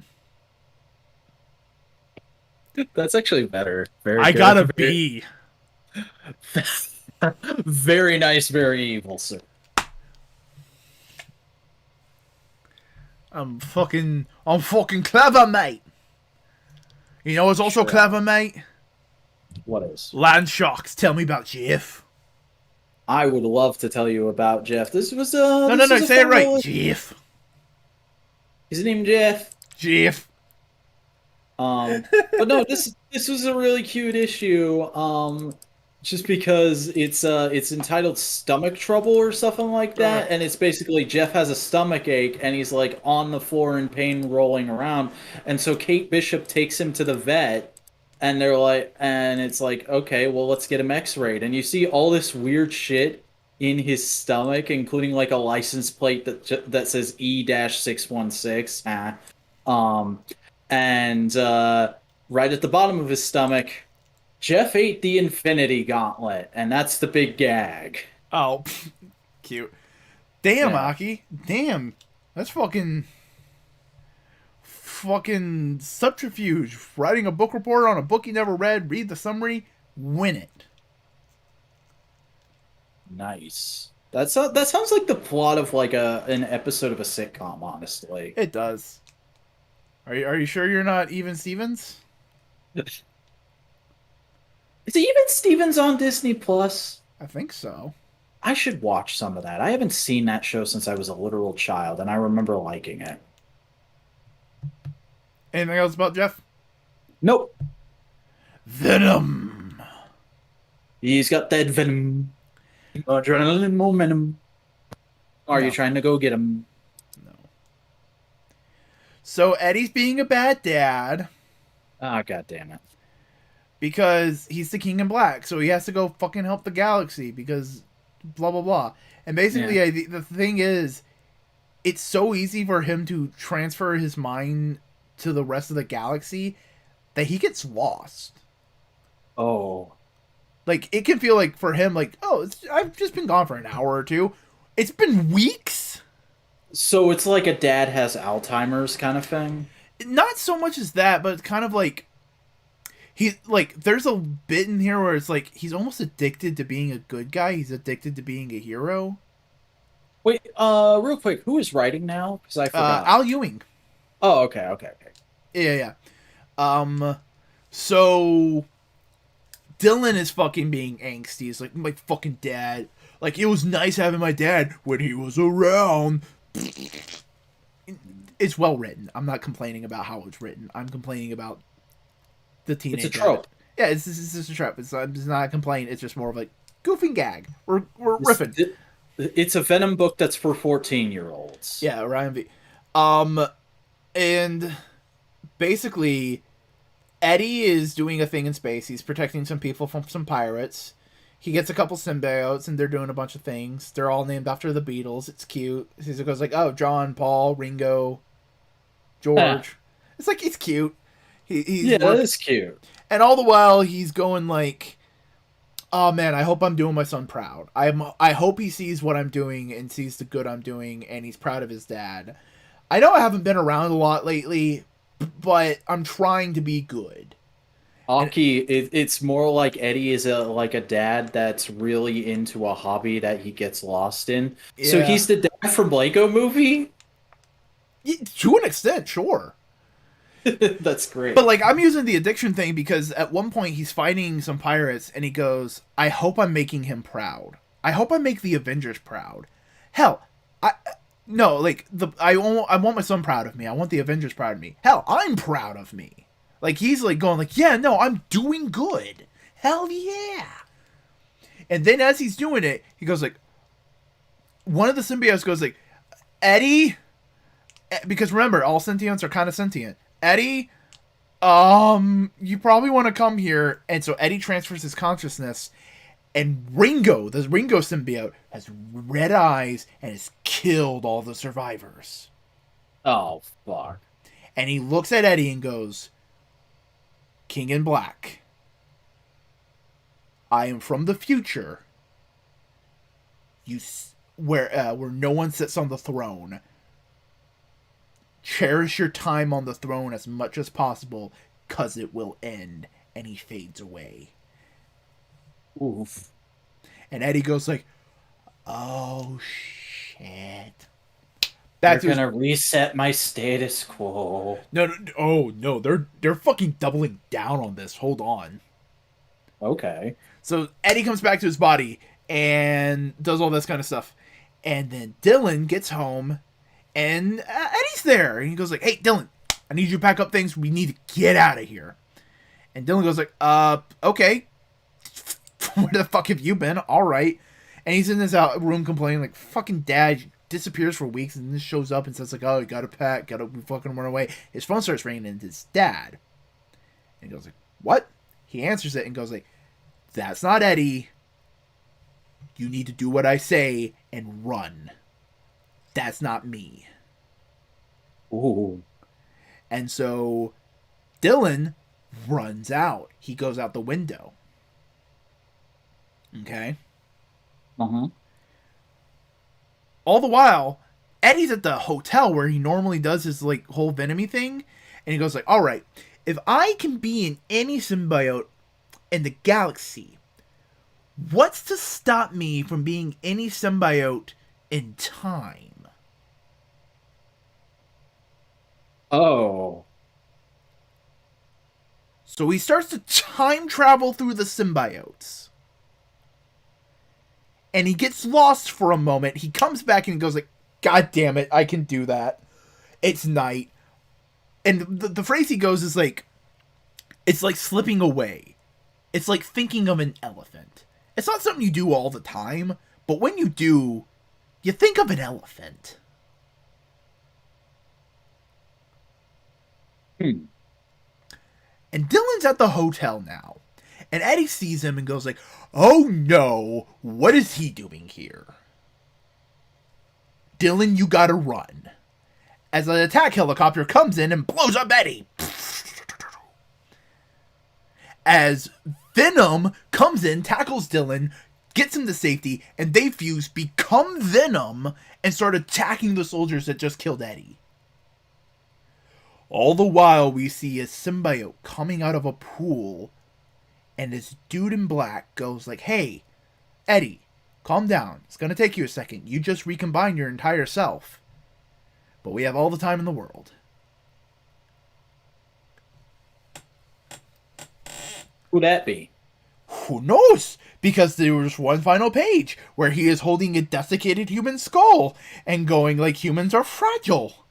That's actually better. I got a B. Very nice, very evil, sir. I'm fucking clever, mate. You know what's also clever, mate? What is? Land Sharks. Tell me about Jeff. I would love to tell you about Jeff. This was No, say it right. Jeff. His name Jeff. Jeff. But no, this was a really cute issue. Just because it's entitled Stomach Trouble or something like Ugh. that, and it's basically Jeff has a stomach ache and he's like on the floor in pain, rolling around, and so Kate Bishop takes him to the vet, and it's like, okay, well, let's get him X-rayed, and you see all this weird shit in his stomach, including like a license plate that says E-616. Um, and right at the bottom of his stomach, Jeff ate the Infinity Gauntlet, and that's the big gag. Oh, cute. Damn, Yeah. Aki. Damn. That's fucking subterfuge. Writing a book report on a book you never read, read the summary, win it. Nice. That sounds like the plot of like an episode of a sitcom, honestly. It does. Are you sure you're not Even Stevens? Is even Stevens on Disney Plus? I think so. I should watch some of that. I haven't seen that show since I was a literal child, and I remember liking it. Anything else about Jeff? Nope. Venom. He's got that venom. Adrenaline momentum. Are No. you trying to go get him? No. So Eddie's being a bad dad Ah, god damn it. because he's the king in black, so he has to go fucking help the galaxy because blah blah blah. And basically, Yeah. the thing is, it's so easy for him to transfer his mind to the rest of the galaxy that he gets lost. Oh. Like it can feel like for him, like I've just been gone for an hour or two. It's been weeks. So it's like a dad has Alzheimer's kind of thing? Not so much as that, but it's kind of like there's a bit in here where it's like he's almost addicted to being a good guy. He's addicted to being a hero. Wait, real quick, who is writing now? Because I forgot. Al Ewing. Oh, okay, okay, okay. Yeah. So Dylan is fucking being angsty. He's like, my fucking dad. Like, it was nice having my dad when he was around. It's well written. I'm not complaining about how it's written. I'm complaining about the teenage. It's a trope. Yeah, it's just a trope. It's not a complaint. It's just more of like goofing gag. We're riffing. It's a Venom book that's for 14-year-olds. Yeah, Ryan V. And basically, Eddie is doing a thing in space. He's protecting some people from some pirates. He gets a couple symbiotes, and they're doing a bunch of things. They're all named after the Beatles. It's cute. He goes like, "Oh, John, Paul, Ringo, George." It's like it's cute. He's That is cute. and all the while he's going like, "Oh man, I hope I'm doing my son proud. I hope he sees what I'm doing and sees the good I'm doing, and he's proud of his dad. I know I haven't been around a lot lately, but I'm trying to be good." Aki, it's more like Eddie is a dad that's really into a hobby that he gets lost in. So Yeah. he's the dad from Lego Movie? To an extent, sure. That's great. But like I'm using the addiction thing because at one point he's fighting some pirates and he goes, "I hope I'm making him proud. I hope I make the Avengers proud. Hell, I want my son proud of me. I want the Avengers proud of me. Hell, I'm proud of me." Like he's like going like, "Yeah, no, I'm doing good. Hell yeah." And then as he's doing it, he goes like, one of the symbiotes goes like, "Eddie," because remember, all sentients are kind of sentient. "Eddie, you probably want to come here." And so Eddie transfers his consciousness, and the Ringo symbiote, has red eyes and has killed all the survivors. Oh, fuck. And he looks at Eddie and goes, "King in Black, I am from the future. Where no one sits on the throne. Cherish your time on the throne as much as possible, 'cause it will end." And he fades away. Oof. And Eddie goes like, "Oh shit." They're gonna reset my status quo. No, oh no, they're fucking doubling down on this. Hold on. Okay. So Eddie comes back to his body and does all this kind of stuff, and then Dylan gets home, and Eddie's there, and he goes like, "Hey, Dylan, I need you to pack up things. We need to get out of here. And Dylan goes like, okay. Where the fuck have you been? All right. And he's in this room complaining like, fucking dad disappears for weeks and then shows up and says like, oh, you gotta pack, gotta fucking run away. His phone starts ringing and it's dad. And he goes like, what? He answers it and goes like, that's not Eddie. You need to do what I say and run. That's not me. Ooh. And so Dylan runs out. He goes out the window. Okay? Uh-huh. All the while, Eddie's at the hotel where he normally does his like whole Venomy thing. And he goes like, all right, if I can be in any symbiote in the galaxy, what's to stop me from being any symbiote in time? Oh. So he starts to time travel through the symbiotes. And he gets lost for a moment. He comes back and he goes like, God damn it, I can do that. It's night. And the phrase he goes is like, it's like slipping away. It's like thinking of an elephant. It's not something you do all the time, but when you do, you think of an elephant. Hmm. And Dylan's at the hotel now. And Eddie sees him and goes like, oh no, what is he doing here? Dylan, you gotta run. As an attack helicopter comes in and blows up Eddie. As Venom comes in, tackles Dylan, gets him to safety, and they fuse, become Venom, and start attacking the soldiers that just killed Eddie. All the while, we see a symbiote coming out of a pool, and this dude in black goes like, hey, Eddie, calm down. It's gonna take you a second. You just recombine your entire self. But we have all the time in the world. Who'd that be? Who knows? Because there was one final page where he is holding a desiccated human skull and going like humans are fragile.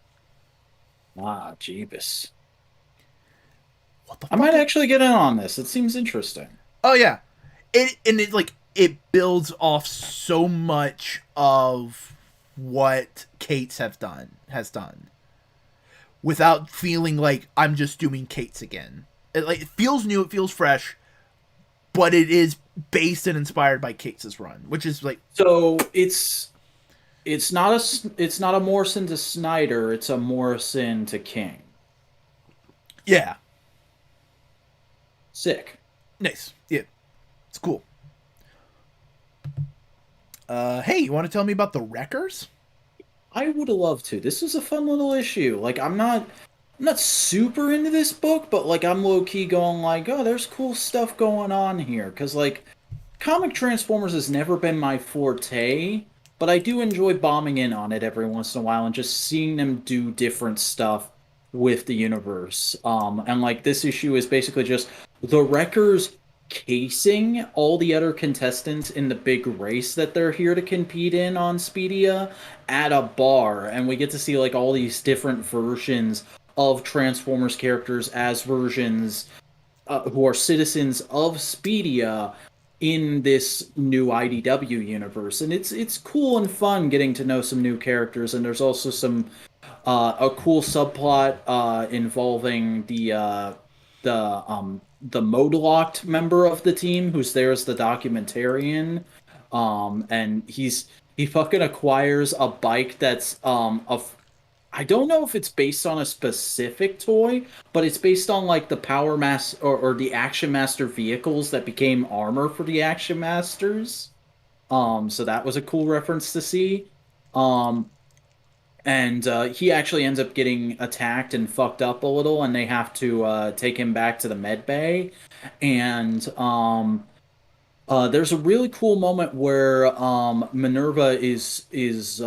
Ah, Jeebus. What the I fuck? might actually get in on this. It seems interesting. Oh yeah. It builds off so much of what Kate's has done. Without feeling like I'm just doing Kate's again. It feels new, it feels fresh, but it is based and inspired by Kate's run, which is like, So it's not a Morrison to Snyder, it's a Morrison to King. yeah, Sick. nice, yeah, it's cool. Hey, you want to tell me about the Wreckers? I would have loved to. This was a fun little issue. Like I'm not super into this book, but like I'm low key going like, oh, there's cool stuff going on here. Cause like comic Transformers has never been my forte, but I do enjoy bombing in on it every once in a while and just seeing them do different stuff with the universe. And like this issue is basically just the Wreckers casing all the other contestants in the big race that they're here to compete in on Speedia at a bar, and we get to see like all these different versions of Transformers characters as versions who are citizens of Speedia in this new IDW universe, and it's cool and fun getting to know some new characters. And there's also some a cool subplot involving the Modlocked member of the team who's there as the documentarian, and he fucking acquires a bike that's I don't know if it's based on a specific toy, but it's based on like the Power Mass or the Action Master vehicles that became armor for the Action Masters. So that was a cool reference to see. And he actually ends up getting attacked and fucked up a little, and they have to take him back to the med bay. And there's a really cool moment where Minerva is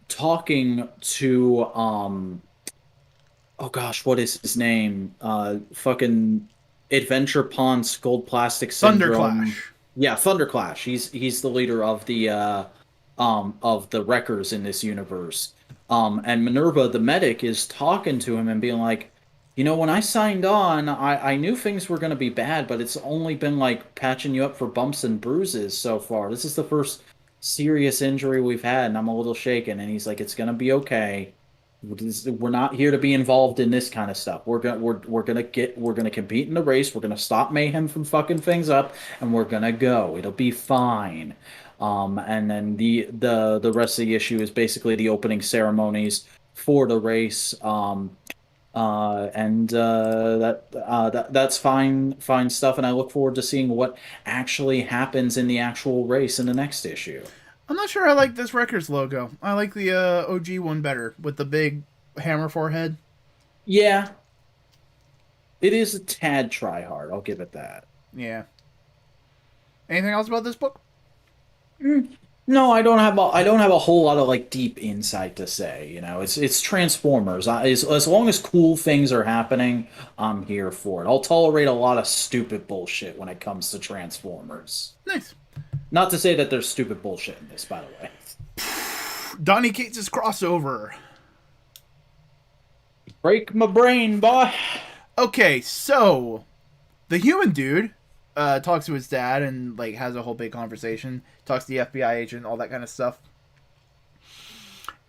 talking to oh gosh, what is his name? Fucking Adventure Pond's Gold Plastic Syndrome. Thunderclash. Yeah, Thunderclash. He's the leader of the Wreckers in this universe. And Minerva, the medic, is talking to him and being like, When I signed on, I knew things were going to be bad, but it's only been like patching you up for bumps and bruises so far. This is the first serious injury we've had, and I'm a little shaken. And he's like, "It's going to be okay. We're not here to be involved in this kind of stuff. We're gonna compete in the race. We're gonna stop mayhem from fucking things up, and we're gonna go. It'll be fine." And then the rest of the issue is basically the opening ceremonies for the race. And that's fine stuff, and I look forward to seeing what actually happens in the actual race in the next issue. I'm not sure I like this Records logo. I like the OG one better with the big hammer forehead. Yeah, it is a tad try hard. I'll give it that. Yeah. Anything else about this book? No, I don't have a whole lot of like deep insight to say. It's Transformers. As long as cool things are happening, I'm here for it. I'll tolerate a lot of stupid bullshit when it comes to Transformers. Nice. Not to say that there's stupid bullshit in this, by the way. Donny Cates' crossover. Break my brain, boy. Okay, so the human dude talks to his dad and like has a whole big conversation. Talks to the FBI agent, all that kind of stuff.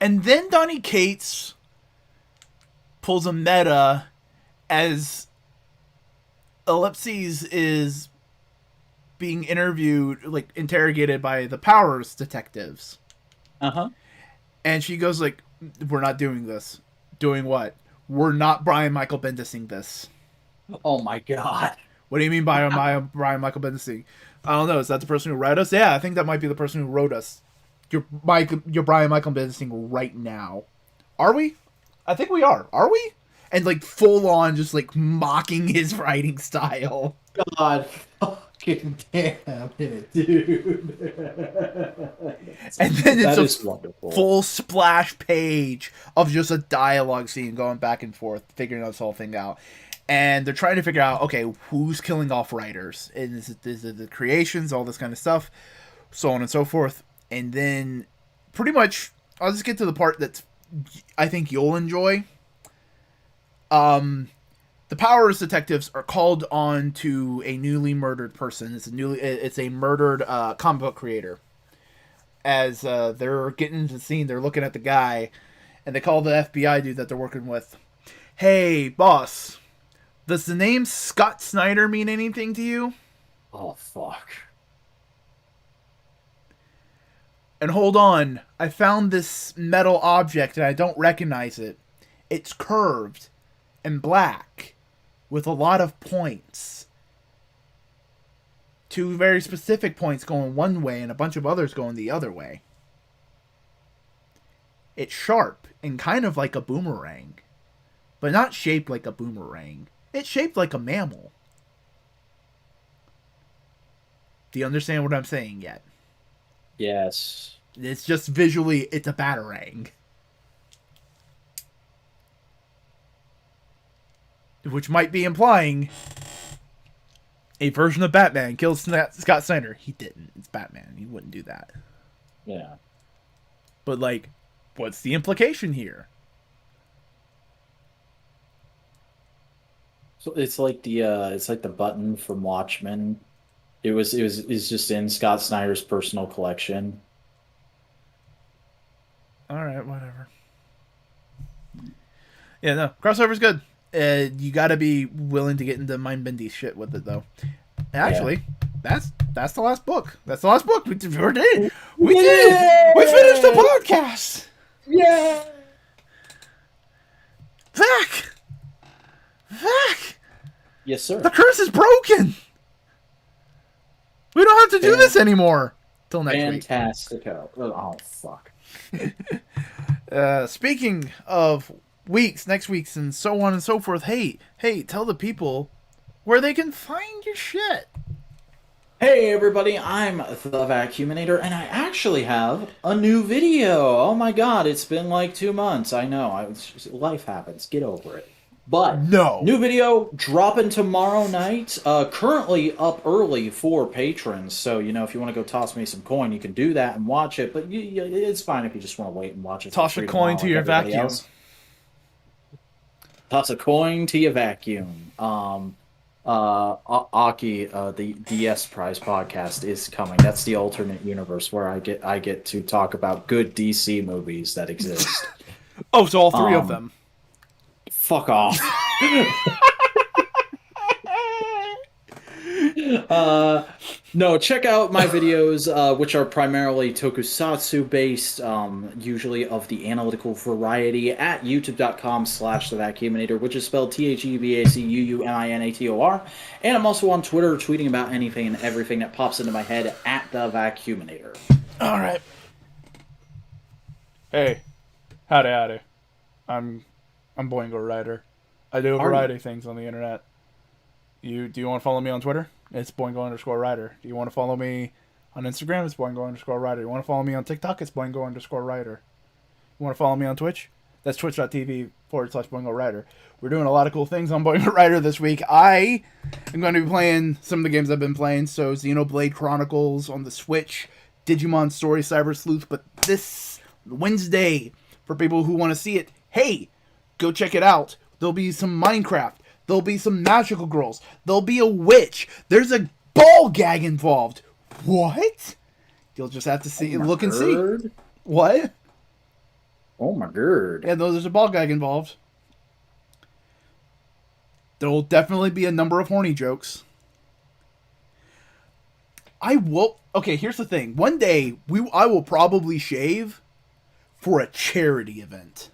And then Donny Cates pulls a meta as Ellipses is being interviewed, like interrogated by the Powers detectives. Uh-huh. And she goes like, "We're not doing this." Doing what? We're not Brian Michael Bendising this. Oh my god. What do you mean by Brian Michael Bendising? I don't know. Is that the person who wrote us? Yeah, I think that might be the person who wrote us. You're Brian Michael Bendising right now. Are we? I think we are. Are we? And like full on just like mocking his writing style. God fucking damn it, dude. And then That it's is a wonderful. full splash page of just a dialogue scene going back and forth, figuring this whole thing out. And they're trying to figure out, okay, who's killing off writers? And is it the creations, all this kind of stuff, so on and so forth. And then pretty much, I'll just get to the part that I think you'll enjoy. The Powers detectives are called on to a newly murdered person. It's a murdered comic book creator. As they're getting into the scene, they're looking at the guy, and they call the FBI dude that they're working with. "Hey, boss, does the name Scott Snyder mean anything to you?" Oh fuck. "And hold on, I found this metal object and I don't recognize it. It's curved and black with a lot of points. Two very specific points going one way and a bunch of others going the other way. It's sharp and kind of like a boomerang, but not shaped like a boomerang. It's shaped like a mammal." Do you understand what I'm saying yet? Yes. It's just visually, it's a batarang. Which might be implying a version of Batman killed Scott Snyder. He didn't. It's Batman. He wouldn't do that. Yeah. But, like, what's the implication here? So it's like the button from Watchmen. It's just in Scott Snyder's personal collection. Alright, whatever. Yeah, no. Crossover's good. You gotta be willing to get into mind-bendy shit with it, though. Actually, that's the last book. That's the last book. We did it. We did it. We finished the podcast. Yeah. Back. Yes, sir. The curse is broken. We don't have to do this anymore. Till next week. Fantastico. Oh, fuck. Speaking of weeks, next week's, and so on and so forth, hey, tell the people where they can find your shit. Hey everybody, I'm the Vacuuminator, and I actually have a new video. Oh my god, it's been like 2 months. I know, life happens. Get over it. But No. new video dropping tomorrow night. Currently up early for patrons. So if you want to go toss me some coin, you can do that and watch it. But it's fine if you just want to wait and watch it. Toss a coin to your vacuum. Toss a coin to your vacuum. Aki, the DS Prize podcast is coming. That's the alternate universe where I get to talk about good DC movies that exist. Oh, so all three of Um, them. fuck off. Uh, no, check out my videos, which are primarily tokusatsu based, usually of the analytical variety, at youtube.com/the vacuuminator, which is spelled THEBACUUMINATOR. And I'm also on Twitter tweeting about anything and everything that pops into my head at the vacuuminator. All right. Hey, howdy. I'm Boingo Rider. I do a variety of things on the internet. Do you want to follow me on Twitter? It's Boingo_Rider. Do you want to follow me on Instagram? It's Boingo_Rider. You want to follow me on TikTok? It's Boingo_Rider. You want to follow me on Twitch? That's twitch.tv/Boingo Rider. We're doing a lot of cool things on Boingo Rider this week. I am going to be playing some of the games I've been playing. So Xenoblade Chronicles on the Switch, Digimon Story Cyber Sleuth. But this Wednesday, for people who want to see it, hey, go check it out. There'll be some Minecraft. There'll be some magical girls. There'll be a witch. There's a ball gag involved. What? You'll just have to see, look and see. What? Oh my god. Yeah, there's a ball gag involved. There'll definitely be a number of horny jokes. I will. Okay, here's the thing. One day, I will probably shave for a charity event.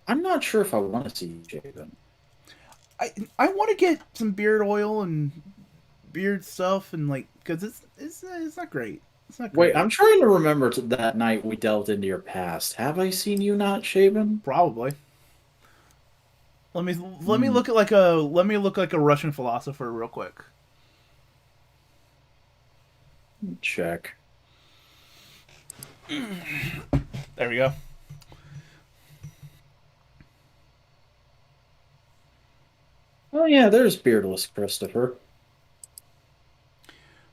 I'm not sure if I want to see you shaven. I want to get some beard oil and beard stuff and because it's not great. It's not great. Wait, I'm trying to remember that night we delved into your past. Have I seen you not shaven? Probably. Let me look like a Russian philosopher real quick. Check. There we go. Oh yeah, there's beardless Christopher.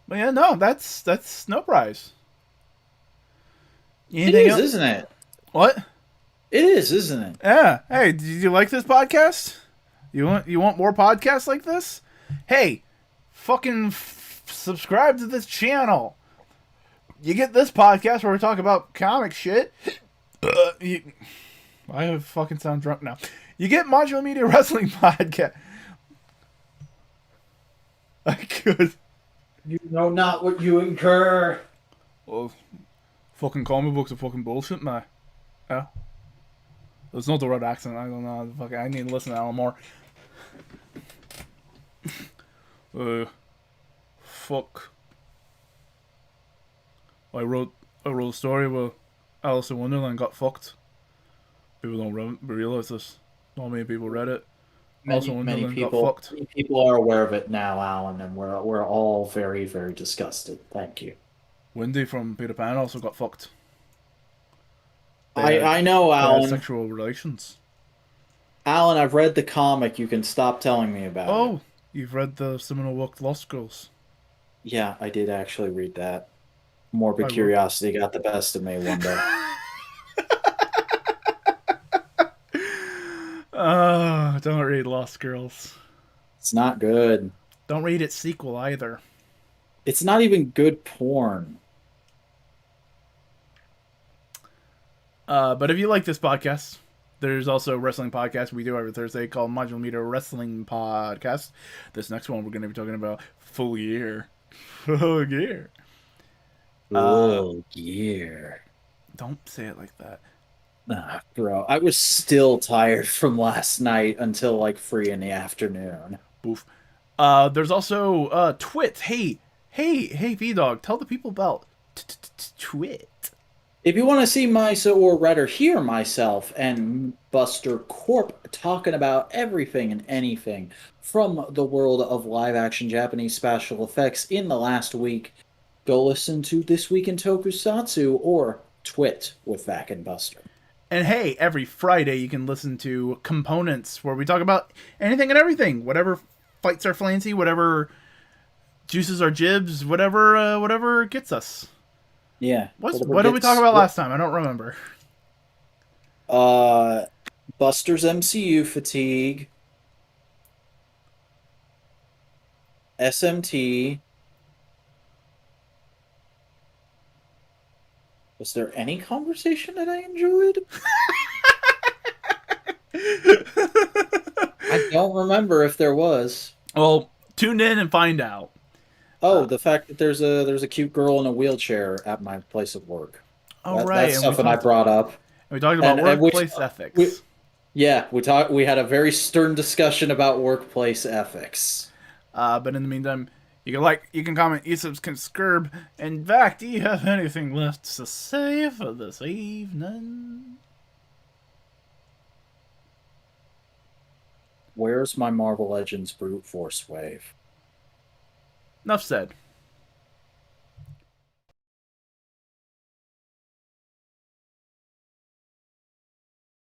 But yeah, no, that's no prize. Anything it is, else? Isn't it? What? It is, isn't it? Yeah. Hey, did you like this podcast? You want more podcasts like this? Hey, fucking subscribe to this channel. You get this podcast where we talk about comic shit. I fucking sound drunk now. You get Modular Media Wrestling Podcast. I could. You know not what you incur. Well, fucking comic books are fucking bullshit, man. Yeah. It's not the right accent. I don't know. Fucking, I need to listen to Alan more. Fuck. I wrote a story where Alice in Wonderland got fucked. People don't realize this. Not many people read it. Many people are aware of it now, Alan, and we're all very, very disgusted. Thank you. Wendy from Peter Pan also got fucked. I know, Alan. Sexual relations. Alan, I've read the comic. You can stop telling me about it. Oh, you've read the seminal work Lost Girls. Yeah, I did actually read that. Morbid curiosity got the best of me one day. Don't read Lost Girls. It's not good. Don't read its sequel either. It's not even good porn. But if you like this podcast, there's also a wrestling podcast we do every Thursday called Modular Media Wrestling Podcast. This next one we're going to be talking about Full Gear. Full Gear. Full Gear. Don't say it like that. Nah, bro, I was still tired from last night until like 3 in the afternoon. Boof. There's also Twit. Hey, V-Dog, tell the people about Twit. If you want to see myself or rather hear myself and Buster Corp talking about everything and anything from the world of live-action Japanese special effects in the last week, go listen to This Week in Tokusatsu or Twit with Vac and Buster. And hey, every Friday you can listen to Components, where we talk about anything and everything. Whatever fights our flancy, whatever juices our jibs, whatever gets us. Yeah. What did we talk about last time? I don't remember. Buster's MCU fatigue. SMT. Was there any conversation that I enjoyed? I don't remember if there was. Well, tune in and find out. Oh, the fact that there's a cute girl in a wheelchair at my place of work. All right, That's and stuff that I brought up. we talked about And workplace we ethics. yeah, we had a very stern discussion about workplace ethics. But in the meantime, you can comment, you subscribe. In fact, do you have anything left to say for this evening? Where's my Marvel Legends brute force wave? Enough said.